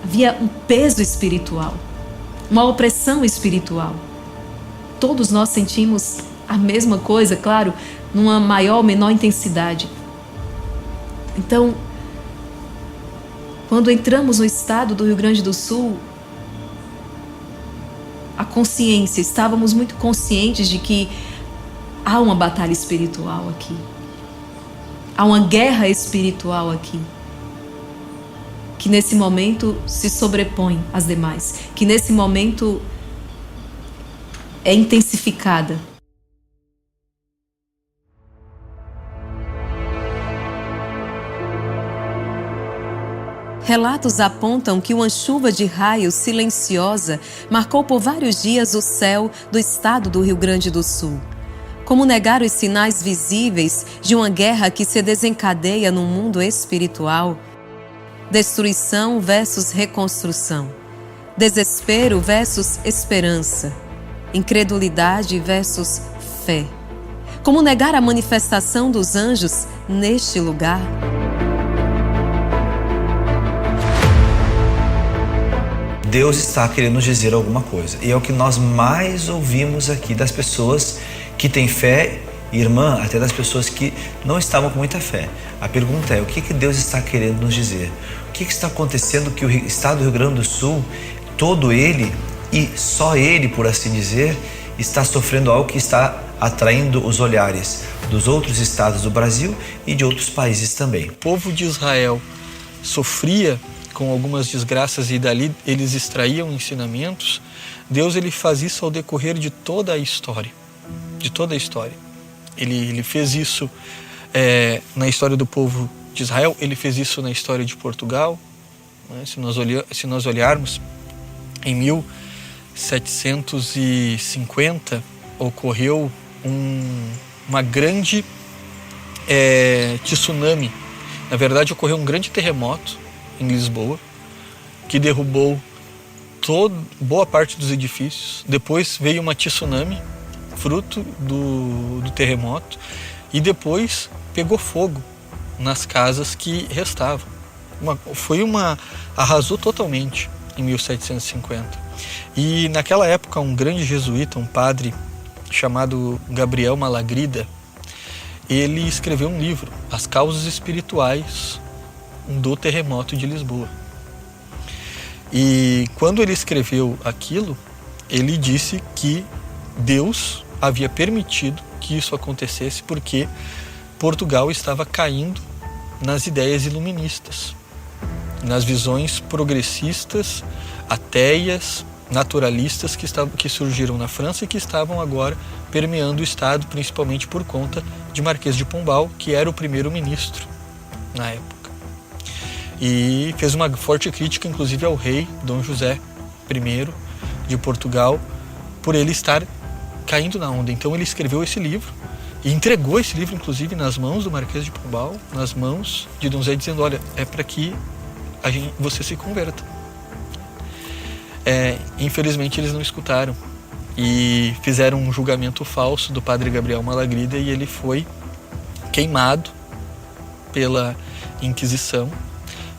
Havia um peso espiritual, uma opressão espiritual. Todos nós sentimos a mesma coisa, claro, numa maior ou menor intensidade. Então, quando entramos no estado do Rio Grande do Sul, a consciência, estávamos muito conscientes de que há uma batalha espiritual aqui. Há uma guerra espiritual aqui, que nesse momento se sobrepõe às demais, que nesse momento é intensificada. Relatos apontam que uma chuva de raios silenciosa marcou por vários dias o céu do estado do Rio Grande do Sul. Como negar os sinais visíveis de uma guerra que se desencadeia no mundo espiritual? Destruição versus reconstrução. Desespero versus esperança. Incredulidade versus fé. Como negar a manifestação dos anjos neste lugar? Deus está querendo nos dizer alguma coisa. E é o que nós mais ouvimos aqui das pessoas que têm fé, irmã, até das pessoas que não estavam com muita fé. A pergunta é, o que Deus está querendo nos dizer? O que está acontecendo que o estado do Rio Grande do Sul, todo ele, e só ele, por assim dizer, está sofrendo algo que está atraindo os olhares dos outros estados do Brasil e de outros países também. O povo de Israel sofria com algumas desgraças e dali eles extraíam ensinamentos. Deus ele faz isso ao decorrer de toda a história. De toda a história. Ele fez isso na história do povo de Israel, ele fez isso na história de Portugal. Né? Se nós olharmos, em 1750 ocorreu uma grande tsunami. Na verdade, ocorreu um grande terremoto em Lisboa, que derrubou boa parte dos edifícios. Depois veio uma tsunami, fruto do terremoto, e depois pegou fogo nas casas que restavam. Arrasou totalmente em 1750. E naquela época um grande jesuíta, um padre chamado Gabriel Malagrida, ele escreveu um livro, As Causas Espirituais do Terremoto de Lisboa. E quando ele escreveu aquilo, ele disse que Deus havia permitido que isso acontecesse porque Portugal estava caindo nas ideias iluministas, nas visões progressistas, ateias, naturalistas que surgiram na França e que estavam agora permeando o Estado, principalmente por conta de Marquês de Pombal, que era o primeiro-ministro na época. E fez uma forte crítica, inclusive, ao rei Dom José I de Portugal, por ele estar caindo na onda. Então ele escreveu esse livro e entregou esse livro, inclusive, nas mãos do Marquês de Pombal, nas mãos de Dom Zé, dizendo, olha, é para que você se converta. Infelizmente eles não escutaram e fizeram um julgamento falso do padre Gabriel Malagrida e ele foi queimado pela Inquisição,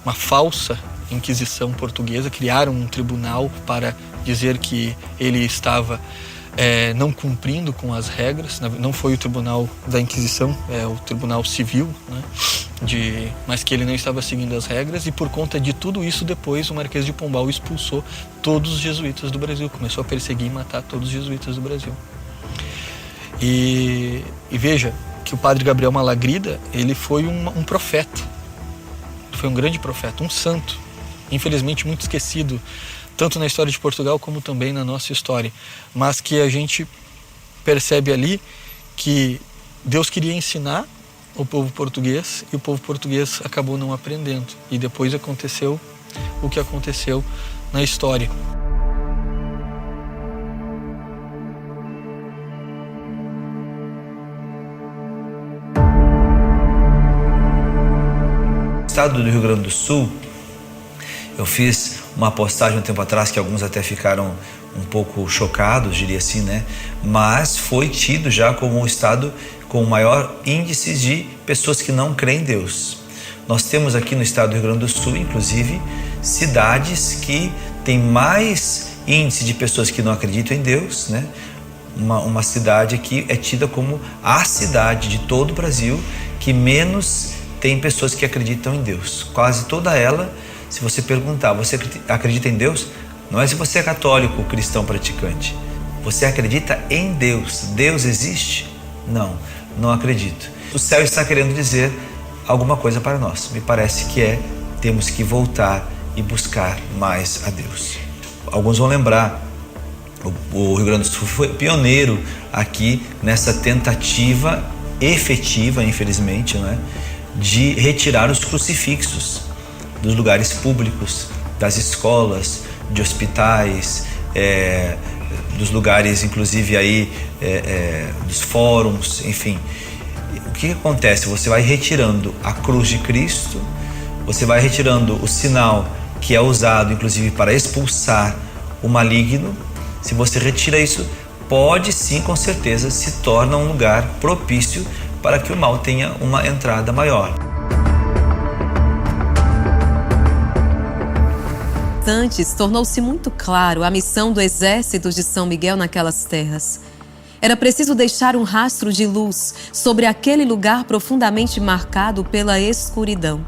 uma falsa Inquisição portuguesa. Criaram um tribunal para dizer que ele estava não cumprindo com as regras. Não foi o tribunal da Inquisição, é o tribunal civil, né? Mas que ele não estava seguindo as regras, e por conta de tudo isso depois o Marquês de Pombal expulsou todos os jesuítas do Brasil, começou a perseguir e matar todos os jesuítas do Brasil. E veja que o padre Gabriel Malagrida, ele foi um profeta, foi um grande profeta, um santo, infelizmente muito esquecido, tanto na história de Portugal como também na nossa história, mas que a gente percebe ali que Deus queria ensinar o povo português e o povo português acabou não aprendendo. E depois aconteceu o que aconteceu na história. estado do Rio Grande do Sul, eu fiz uma postagem um tempo atrás que alguns até ficaram um pouco chocados, diria assim, né? Mas foi tido já como o estado com o maior índice de pessoas que não creem em Deus. Nós temos aqui no estado do Rio Grande do Sul, inclusive, cidades que têm mais índice de pessoas que não acreditam em Deus, né? Uma cidade aqui é tida como a cidade de todo o Brasil que menos tem pessoas que acreditam em Deus. Quase toda ela, se você perguntar, você acredita em Deus? Não é se você é católico ou cristão praticante. Você acredita em Deus. Deus existe? Não, não acredito. O céu está querendo dizer alguma coisa para nós. Me parece que temos que voltar e buscar mais a Deus. Alguns vão lembrar, o Rio Grande do Sul foi pioneiro aqui nessa tentativa efetiva, infelizmente, né, de retirar os crucifixos dos lugares públicos, das escolas, de hospitais, dos lugares, inclusive aí, dos fóruns, enfim. O que acontece? Você vai retirando a cruz de Cristo, você vai retirando o sinal que é usado, inclusive, para expulsar o maligno. Se você retira isso, pode sim, com certeza, se torna um lugar propício para que o mal tenha uma entrada maior. Antes, tornou-se muito claro a missão do exército de São Miguel naquelas terras. Era preciso deixar um rastro de luz sobre aquele lugar profundamente marcado pela escuridão.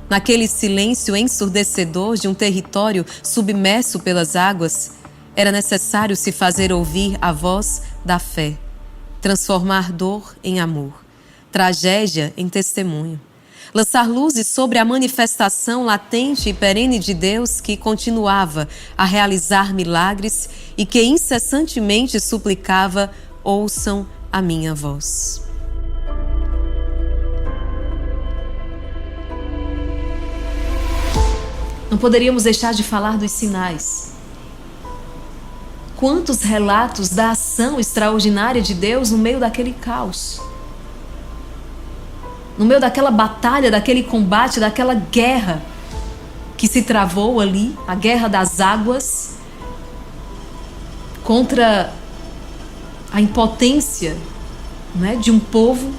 Naquele silêncio ensurdecedor de um território submerso pelas águas, era necessário se fazer ouvir a voz da fé, transformar dor em amor, tragédia em testemunho. Lançar luzes sobre a manifestação latente e perene de Deus que continuava a realizar milagres e que incessantemente suplicava: ouçam a minha voz. Não poderíamos deixar de falar dos sinais. Quantos relatos da ação extraordinária de Deus no meio daquele caos. No meio daquela batalha, daquele combate, daquela guerra que se travou ali, a guerra das águas, contra a impotência, né, de um povo,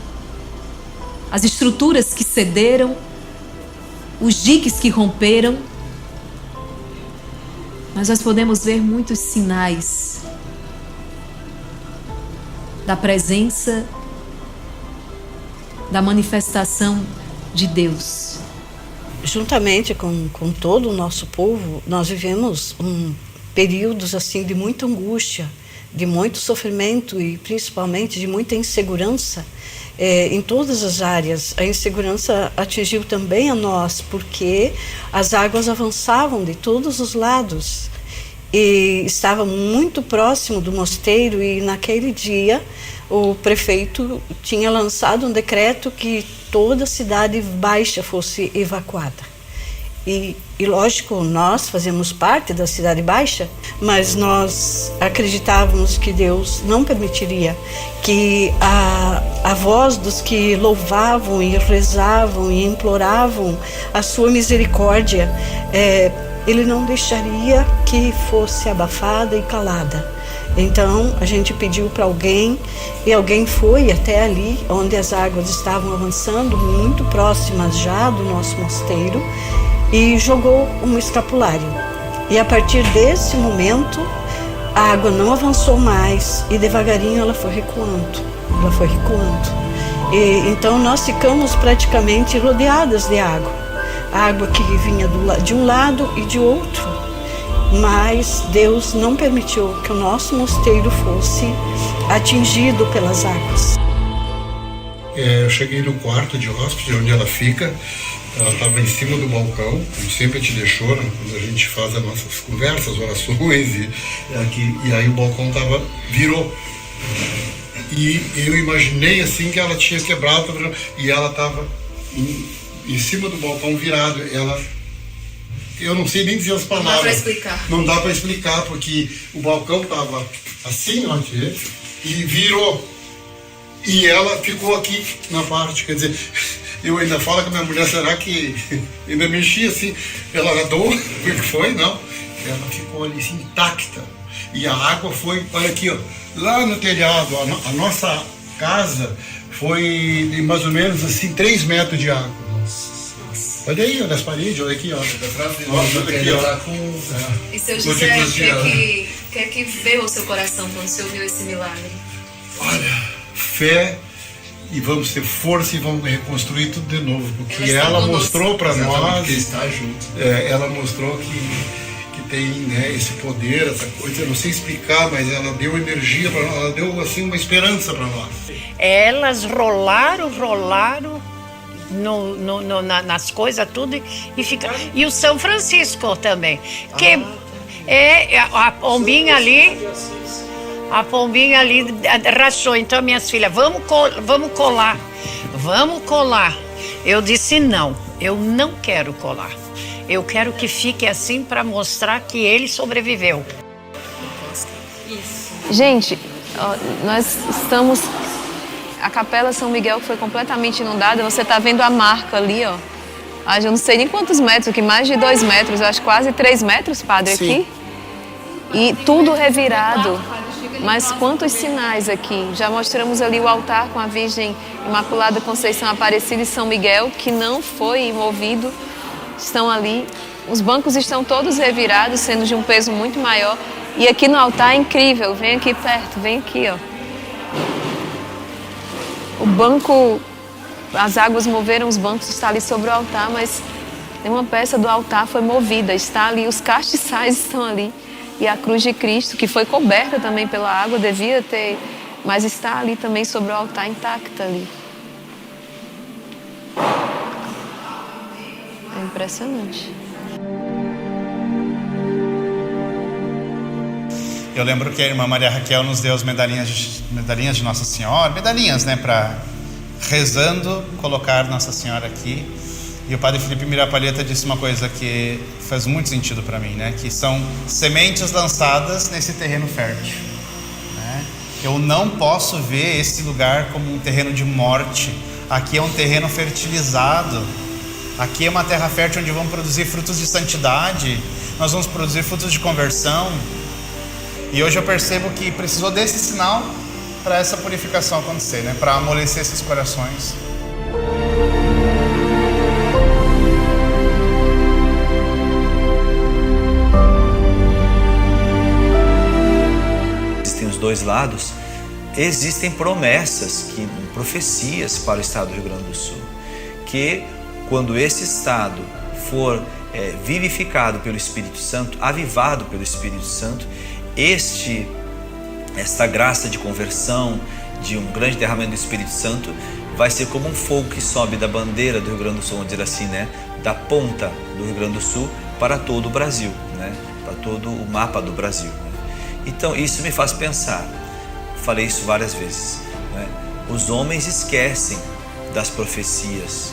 as estruturas que cederam, os diques que romperam. Mas nós podemos ver muitos sinais da presença, da manifestação de Deus. Juntamente com todo o nosso povo, nós vivemos períodos assim de muita angústia, de muito sofrimento e principalmente de muita insegurança em todas as áreas. A insegurança atingiu também a nós, porque as águas avançavam de todos os lados e estava muito próximo do mosteiro, e naquele dia o prefeito tinha lançado um decreto que toda a cidade baixa fosse evacuada. E lógico, nós fazemos parte da cidade baixa, mas nós acreditávamos que Deus não permitiria que a voz dos que louvavam e rezavam e imploravam a sua misericórdia, Ele não deixaria que fosse abafada e calada. Então a gente pediu para alguém, e alguém foi até ali onde as águas estavam avançando, muito próximas já do nosso mosteiro, e jogou um escapulário. E a partir desse momento a água não avançou mais e devagarinho ela foi recuando. E então nós ficamos praticamente rodeadas de água. A água que vinha de um lado e de outro. Mas Deus não permitiu que o nosso mosteiro fosse atingido pelas águas. Eu cheguei no quarto de hóspede, onde ela fica. Ela estava em cima do balcão, como sempre te deixou, né? Quando a gente faz as nossas conversas, orações, e aí o balcão virou. E eu imaginei assim que ela tinha quebrado, e ela estava em cima do balcão virado. Eu não sei nem dizer as palavras. Não dá para explicar. Não dá para explicar, porque o balcão estava assim, ó, e virou. E ela ficou aqui na parte, quer dizer, Eu ainda falo com a minha mulher, será que ainda mexi assim? Ela nadou, o que foi? Não. Ela ficou ali assim, intacta. E a água foi, olha aqui, ó, lá no telhado. A nossa casa foi de mais ou menos assim 3 metros de água. Olha aí, olha as paredes, olha aqui, ó. E seu José, o que é que veio ao seu coração quando você ouviu esse milagre? Olha, fé, e vamos ter força e vamos reconstruir tudo de novo, porque ela mostrou para nós, ela mostrou que tem, né, esse poder, essa coisa, eu não sei explicar, mas ela deu energia para nós, ela deu assim uma esperança para nós. Elas rolaram nas coisas tudo e fica. E o São Francisco também, que é a pombinha ali rachou. Então minhas filhas, vamos colar. Eu disse não, eu não quero colar. Eu quero que fique assim para mostrar que ele sobreviveu. Gente, nós estamos... A Capela São Miguel foi completamente inundada. Você está vendo a marca ali, ó. Eu não sei nem quantos metros aqui, mais de 2 metros, eu acho quase 3 metros, padre, aqui. E tudo revirado. Mas quantos sinais aqui. Já mostramos ali o altar com a Virgem Imaculada Conceição Aparecida e São Miguel, que não foi movido. Estão ali. Os bancos estão todos revirados, sendo de um peso muito maior. E aqui no altar é incrível. Vem aqui perto, vem aqui, ó. O banco, as águas moveram os bancos, está ali sobre o altar, mas uma peça do altar foi movida, está ali, os castiçais estão ali. E a cruz de Cristo, que foi coberta também pela água, devia ter, mas está ali também sobre o altar, intacta ali. É impressionante. Eu lembro que a irmã Maria Raquel nos deu as medalhinhas de Nossa Senhora, medalhinhas, né, para rezando, colocar Nossa Senhora aqui. E o padre Felipe Mirapalheta disse uma coisa que faz muito sentido para mim, né, que são sementes lançadas nesse terreno fértil, né? Eu não posso ver esse lugar como um terreno de morte. Aqui é um terreno fertilizado. Aqui é uma terra fértil onde vamos produzir frutos de santidade. Nós vamos produzir frutos de conversão. E hoje eu percebo que precisou desse sinal para essa purificação acontecer, né? Para amolecer esses corações. Existem os dois lados, existem promessas, profecias para o estado do Rio Grande do Sul, que quando esse estado for vivificado pelo Espírito Santo, avivado pelo Espírito Santo, esta graça de conversão, de um grande derramamento do Espírito Santo, vai ser como um fogo que sobe da bandeira do Rio Grande do Sul, vamos dizer assim, né? Da ponta do Rio Grande do Sul para todo o Brasil, né? Para todo o mapa do Brasil, né? Então isso me faz pensar, falei isso várias vezes, né? Os homens esquecem das profecias,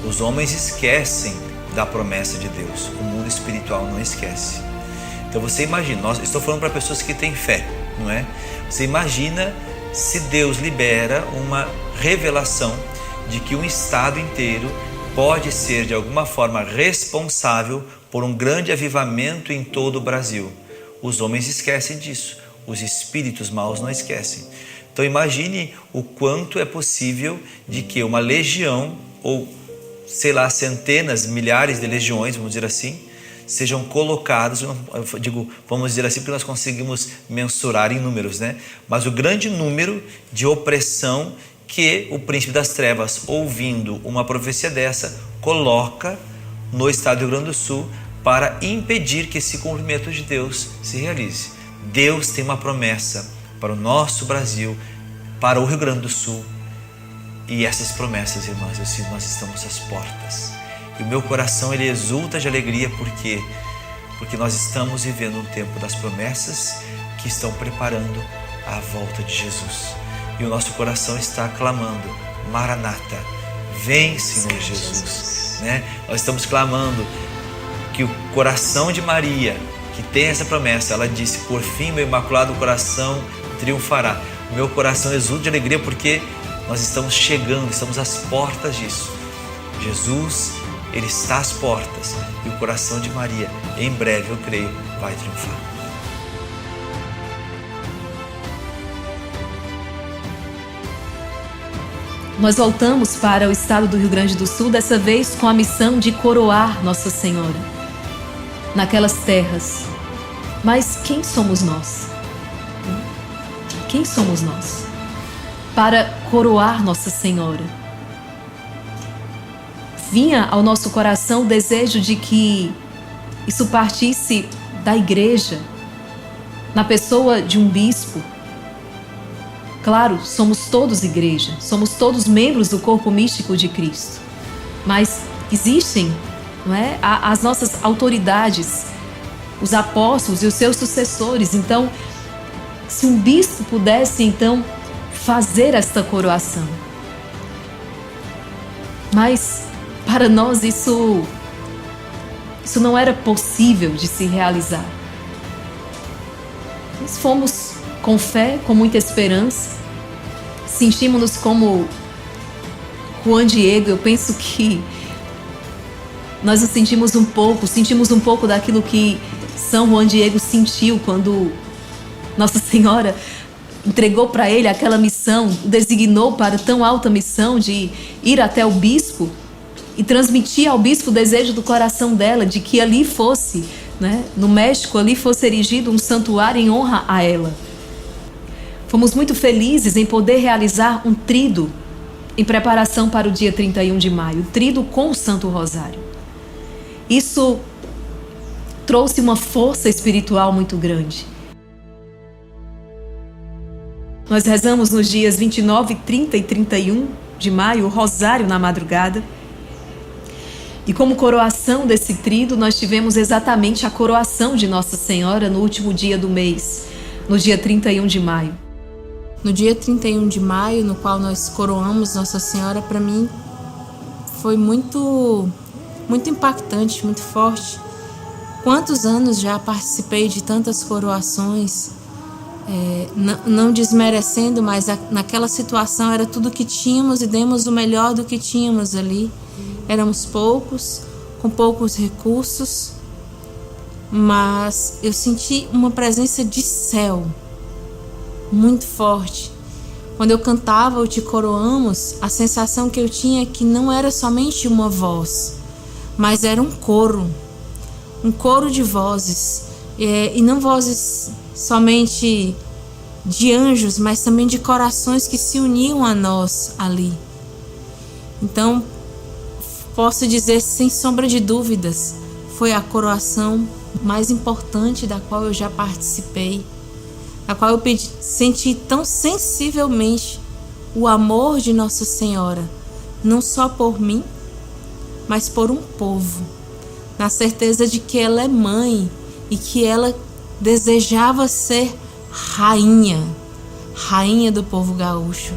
os homens esquecem da promessa de Deus, o mundo espiritual não esquece. Então você imagina, estou falando para pessoas que têm fé, não é? Você imagina se Deus libera uma revelação de que um estado inteiro pode ser de alguma forma responsável por um grande avivamento em todo o Brasil. Os homens esquecem disso, os espíritos maus não esquecem. Então imagine o quanto é possível de que uma legião, ou sei lá, centenas, milhares de legiões, vamos dizer assim, sejam colocados, eu digo, vamos dizer assim, porque nós conseguimos mensurar em números, né? Mas o grande número de opressão que o príncipe das trevas, ouvindo uma profecia dessa, coloca no estado do Rio Grande do Sul para impedir que esse cumprimento de Deus se realize. Deus tem uma promessa para o nosso Brasil, para o Rio Grande do Sul, e essas promessas, irmãs, eu sinto, nós estamos às portas. E o meu coração, ele exulta de alegria, porque nós estamos vivendo um tempo das promessas que estão preparando a volta de Jesus. E o nosso coração está clamando, Maranata, vem, Senhor Jesus, né? Nós estamos clamando que o coração de Maria, que tem essa promessa, ela disse, por fim meu imaculado coração triunfará. O meu coração exulta de alegria porque nós estamos chegando, estamos às portas disso. Jesus, ele está às portas e o coração de Maria, em breve, eu creio, vai triunfar. Nós voltamos para o estado do Rio Grande do Sul, dessa vez com a missão de coroar Nossa Senhora naquelas terras. Mas quem somos nós? Quem somos nós para coroar Nossa Senhora? Vinha ao nosso coração o desejo de que isso partisse da igreja, na pessoa de um bispo. Claro, somos todos igreja, somos todos membros do corpo místico de Cristo. Mas existem, não é, as nossas autoridades, os apóstolos e os seus sucessores. Então, se um bispo pudesse, então, fazer esta coroação. Mas, para nós, isso não era possível de se realizar. Nós fomos com fé, com muita esperança, sentimos-nos como Juan Diego. Eu penso que nós nos sentimos um pouco daquilo que São Juan Diego sentiu quando Nossa Senhora entregou para ele aquela missão, o designou para tão alta missão de ir até o bispo e transmitir ao bispo o desejo do coração dela, de que ali fosse, né, no México, ali fosse erigido um santuário em honra a ela. Fomos muito felizes em poder realizar um tríduo em preparação para o dia 31 de maio, o tríduo com o Santo Rosário. Isso trouxe uma força espiritual muito grande. Nós rezamos nos dias 29, 30 e 31 de maio o Rosário na madrugada. E como coroação desse tríduo, nós tivemos exatamente a coroação de Nossa Senhora no último dia do mês, no dia 31 de maio. No dia 31 de maio, no qual nós coroamos Nossa Senhora, para mim foi muito impactante, muito forte. Quantos anos já participei de tantas coroações, não desmerecendo, mas naquela situação era tudo que tínhamos e demos o melhor do que tínhamos ali. Éramos poucos, com poucos recursos, mas eu senti uma presença de céu muito forte. Quando eu cantava o Te Coroamos, a sensação que eu tinha é que não era somente uma voz, mas era um coro de vozes, e não vozes somente de anjos, mas também de corações que se uniam a nós ali. Então, posso dizer sem sombra de dúvidas, foi a coroação mais importante da qual eu já participei, a qual eu senti tão sensivelmente o amor de Nossa Senhora, não só por mim, mas por um povo, na certeza de que ela é mãe e que ela desejava ser rainha do povo gaúcho.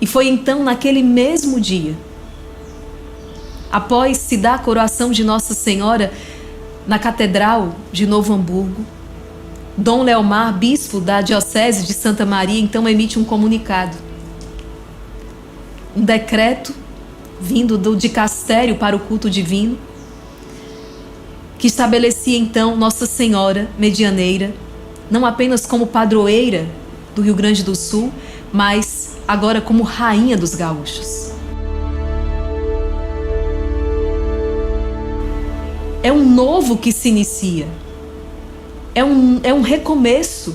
E foi então naquele mesmo dia, após se dar a coroação de Nossa Senhora na Catedral de Novo Hamburgo, Dom Leomar, bispo da Diocese de Santa Maria, então emite um comunicado. Um decreto vindo do dicastério para o culto divino, que estabelecia então Nossa Senhora Medianeira, não apenas como padroeira do Rio Grande do Sul, mas agora como rainha dos gaúchos. É um novo que se inicia, é um recomeço,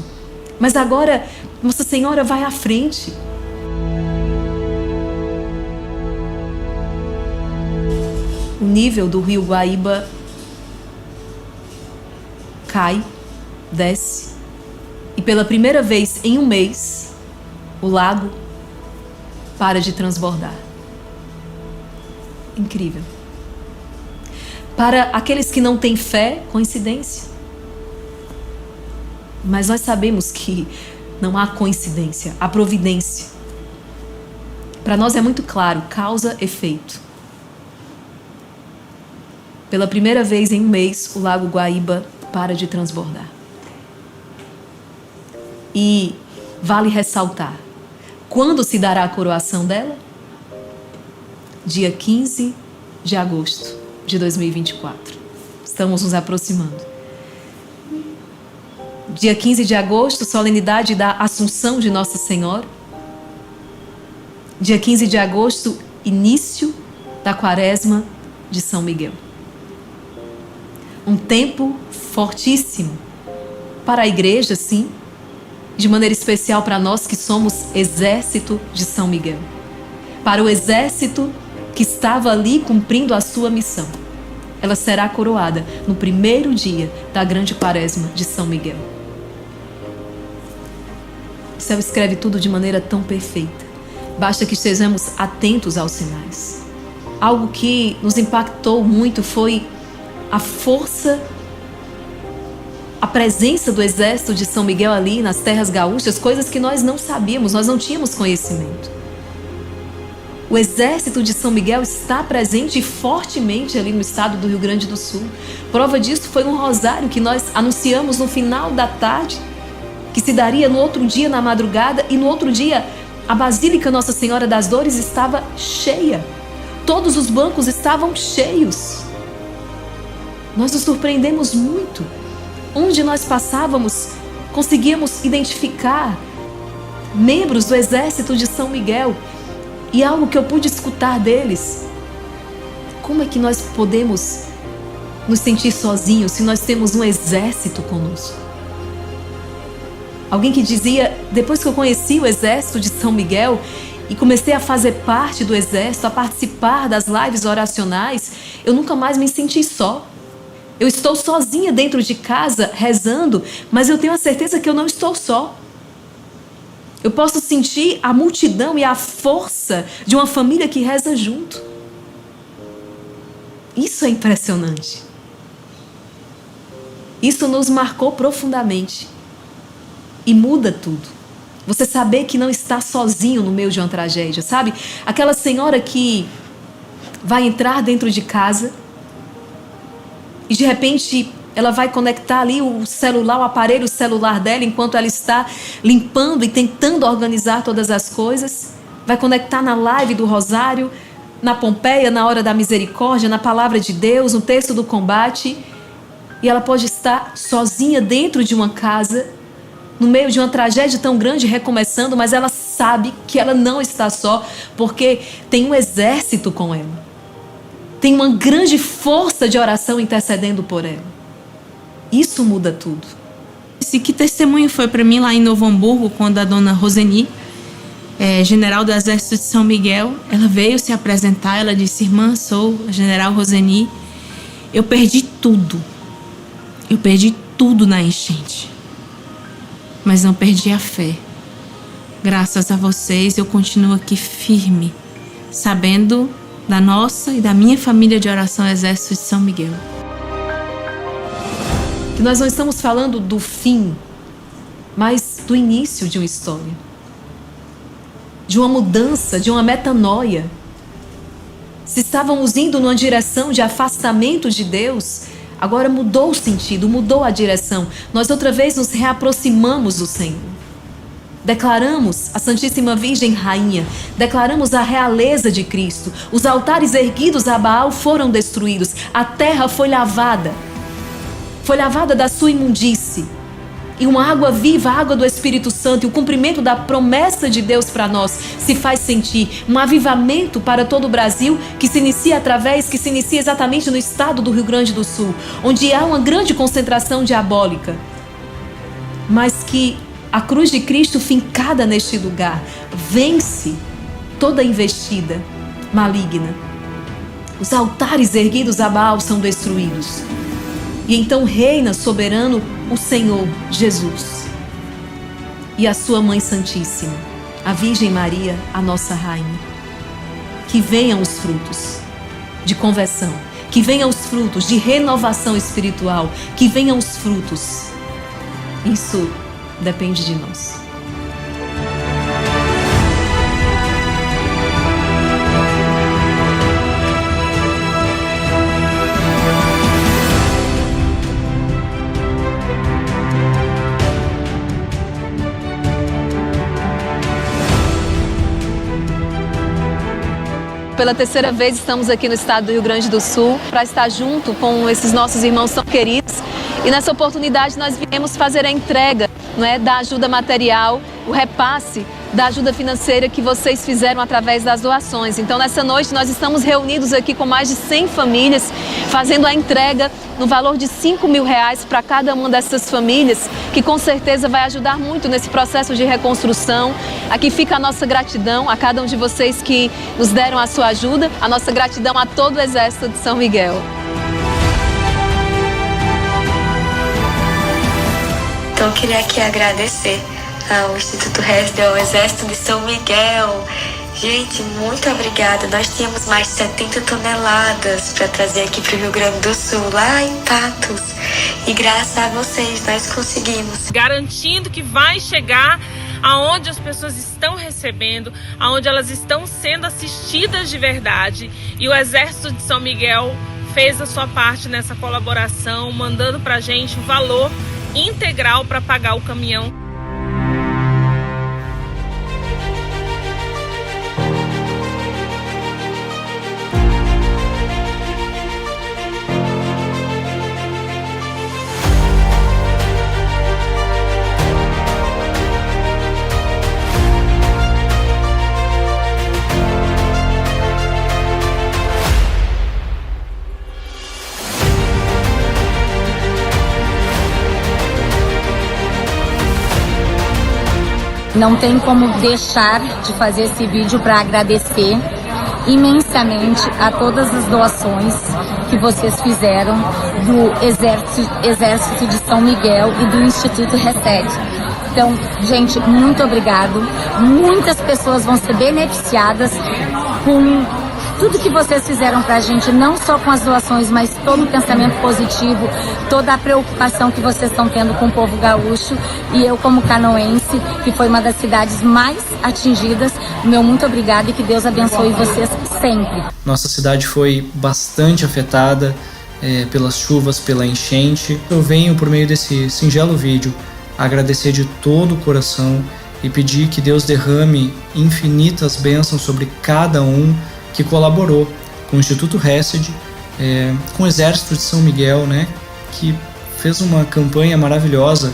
mas agora Nossa Senhora vai à frente. O nível do rio Guaíba cai, desce, e pela primeira vez em um mês, o lago para de transbordar. Incrível. Para aqueles que não têm fé, coincidência. Mas nós sabemos que não há coincidência, há providência. Para nós é muito claro, causa, efeito. Pela primeira vez em um mês, o Lago Guaíba para de transbordar. E vale ressaltar, quando se dará a coroação dela? Dia 15 de agosto de 2024. Estamos nos aproximando. Dia 15 de agosto, solenidade da Assunção de Nossa Senhora. Dia 15 de agosto, início da Quaresma de São Miguel. Um tempo fortíssimo para a igreja, sim, de maneira especial para nós que somos exército de São Miguel. Para o exército que estava ali cumprindo a sua missão. Ela será coroada no primeiro dia da grande Quaresma de São Miguel. O céu escreve tudo de maneira tão perfeita. Basta que estejamos atentos aos sinais. Algo que nos impactou muito foi a força, a presença do exército de São Miguel ali nas terras gaúchas, coisas que nós não sabíamos, nós não tínhamos conhecimento. O exército de São Miguel está presente fortemente ali no estado do Rio Grande do Sul. Prova disso foi um rosário que nós anunciamos no final da tarde, que se daria no outro dia na madrugada, e no outro dia a Basílica Nossa Senhora das Dores estava cheia. Todos os bancos estavam cheios. Nós nos surpreendemos muito. Onde nós passávamos, conseguíamos identificar membros do exército de São Miguel. E algo que eu pude escutar deles: como é que nós podemos nos sentir sozinhos se nós temos um exército conosco? Alguém que dizia: depois que eu conheci o exército de São Miguel e comecei a fazer parte do exército, a participar das lives oracionais, eu nunca mais me senti só. Eu estou sozinha dentro de casa rezando, mas eu tenho a certeza que eu não estou só. Eu posso sentir a multidão e a força de uma família que reza junto. Isso é impressionante. Isso nos marcou profundamente. E muda tudo. Você saber que não está sozinho no meio de uma tragédia, sabe? Aquela senhora que vai entrar dentro de casa e de repente ela vai conectar ali o celular, o aparelho celular dela, enquanto ela está limpando e tentando organizar todas as coisas. Vai conectar na live do Rosário, na Pompeia, na Hora da Misericórdia, na Palavra de Deus, no texto do combate. E ela pode estar sozinha dentro de uma casa, no meio de uma tragédia tão grande recomeçando, mas ela sabe que ela não está só, porque tem um exército com ela. Tem uma grande força de oração intercedendo por ela. Isso muda tudo. Que testemunho foi para mim lá em Novo Hamburgo, quando a dona Roseni, general do Exército de São Miguel, ela veio se apresentar. Ela disse: irmã, sou a general Roseni. Eu perdi tudo. Eu perdi tudo na enchente. Mas não perdi a fé. Graças a vocês, eu continuo aqui firme, sabendo da nossa e da minha família de oração Exército de São Miguel. Que nós não estamos falando do fim, mas do início de uma história. De uma mudança, de uma metanoia. Se estávamos indo numa direção de afastamento de Deus, agora mudou o sentido, mudou a direção. Nós outra vez nos reaproximamos do Senhor. Declaramos a Santíssima Virgem Rainha, declaramos a realeza de Cristo. Os altares erguidos a Baal foram destruídos, a terra foi lavada da sua imundície. E uma água viva, a água do Espírito Santo, e o cumprimento da promessa de Deus para nós se faz sentir. Um avivamento para todo o Brasil que se inicia exatamente no estado do Rio Grande do Sul, onde há uma grande concentração diabólica. Mas que a cruz de Cristo fincada neste lugar vence toda investida maligna. Os altares erguidos a Baal são destruídos. E então reina soberano o Senhor Jesus e a sua Mãe Santíssima, a Virgem Maria, a nossa Rainha. Que venham os frutos de conversão, que venham os frutos de renovação espiritual, que venham os frutos Isso depende de nós. Pela terceira vez estamos aqui no estado do Rio Grande do Sul para estar junto com esses nossos irmãos tão queridos. E nessa oportunidade nós viemos fazer a entrega, não é, da ajuda material, o repasse da ajuda financeira que vocês fizeram através das doações. Então nessa noite nós estamos reunidos aqui com mais de 100 famílias, fazendo a entrega no valor de R$5.000 para cada uma dessas famílias, que com certeza vai ajudar muito nesse processo de reconstrução. Aqui fica a nossa gratidão a cada um de vocês que nos deram a sua ajuda, a nossa gratidão a todo o Exército de São Miguel. Então eu queria aqui agradecer ao Instituto Resd, ao Exército de São Miguel. Gente, muito obrigada. Nós tínhamos mais de 70 toneladas para trazer aqui para o Rio Grande do Sul, lá em Patos. E graças a vocês nós conseguimos. Garantindo que vai chegar aonde as pessoas estão recebendo, aonde elas estão sendo assistidas de verdade. E o Exército de São Miguel fez a sua parte nessa colaboração, mandando para a gente o valor integral para pagar o caminhão. Não tem como deixar de fazer esse vídeo para agradecer imensamente a todas as doações que vocês fizeram do Exército de São Miguel e do Instituto Resd. Então, gente, muito obrigado. Muitas pessoas vão ser beneficiadas com tudo que vocês fizeram pra gente, não só com as doações, mas todo o pensamento positivo, toda a preocupação que vocês estão tendo com o povo gaúcho. E eu, como canoense, que foi uma das cidades mais atingidas, meu muito obrigado e que Deus abençoe vocês sempre. Nossa cidade foi bastante afetada pelas chuvas, pela enchente. Eu venho, por meio desse singelo vídeo, agradecer de todo o coração e pedir que Deus derrame infinitas bênçãos sobre cada um que colaborou com o Instituto Resd, com o Exército de São Miguel, né, que fez uma campanha maravilhosa,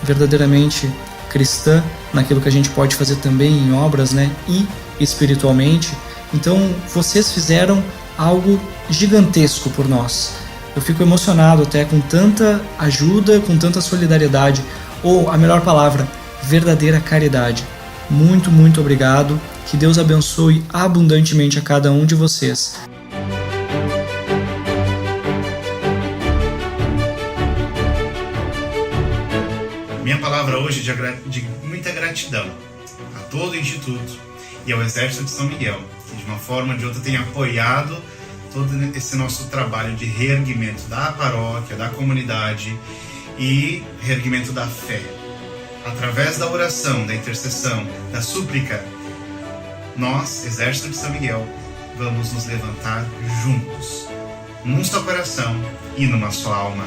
verdadeiramente cristã, naquilo que a gente pode fazer também em obras, né, e espiritualmente. Então, vocês fizeram algo gigantesco por nós. Eu fico emocionado até com tanta ajuda, com tanta solidariedade, ou a melhor palavra, verdadeira caridade. Muito, muito obrigado. Que Deus abençoe abundantemente a cada um de vocês. Minha palavra hoje é de muita gratidão a todo o Instituto e ao Exército de São Miguel, que de uma forma ou de outra tem apoiado todo esse nosso trabalho de reerguimento da paróquia, da comunidade e reerguimento da fé. Através da oração, da intercessão, da súplica, nós, Exército de São Miguel, vamos nos levantar juntos, num só coração e numa só alma.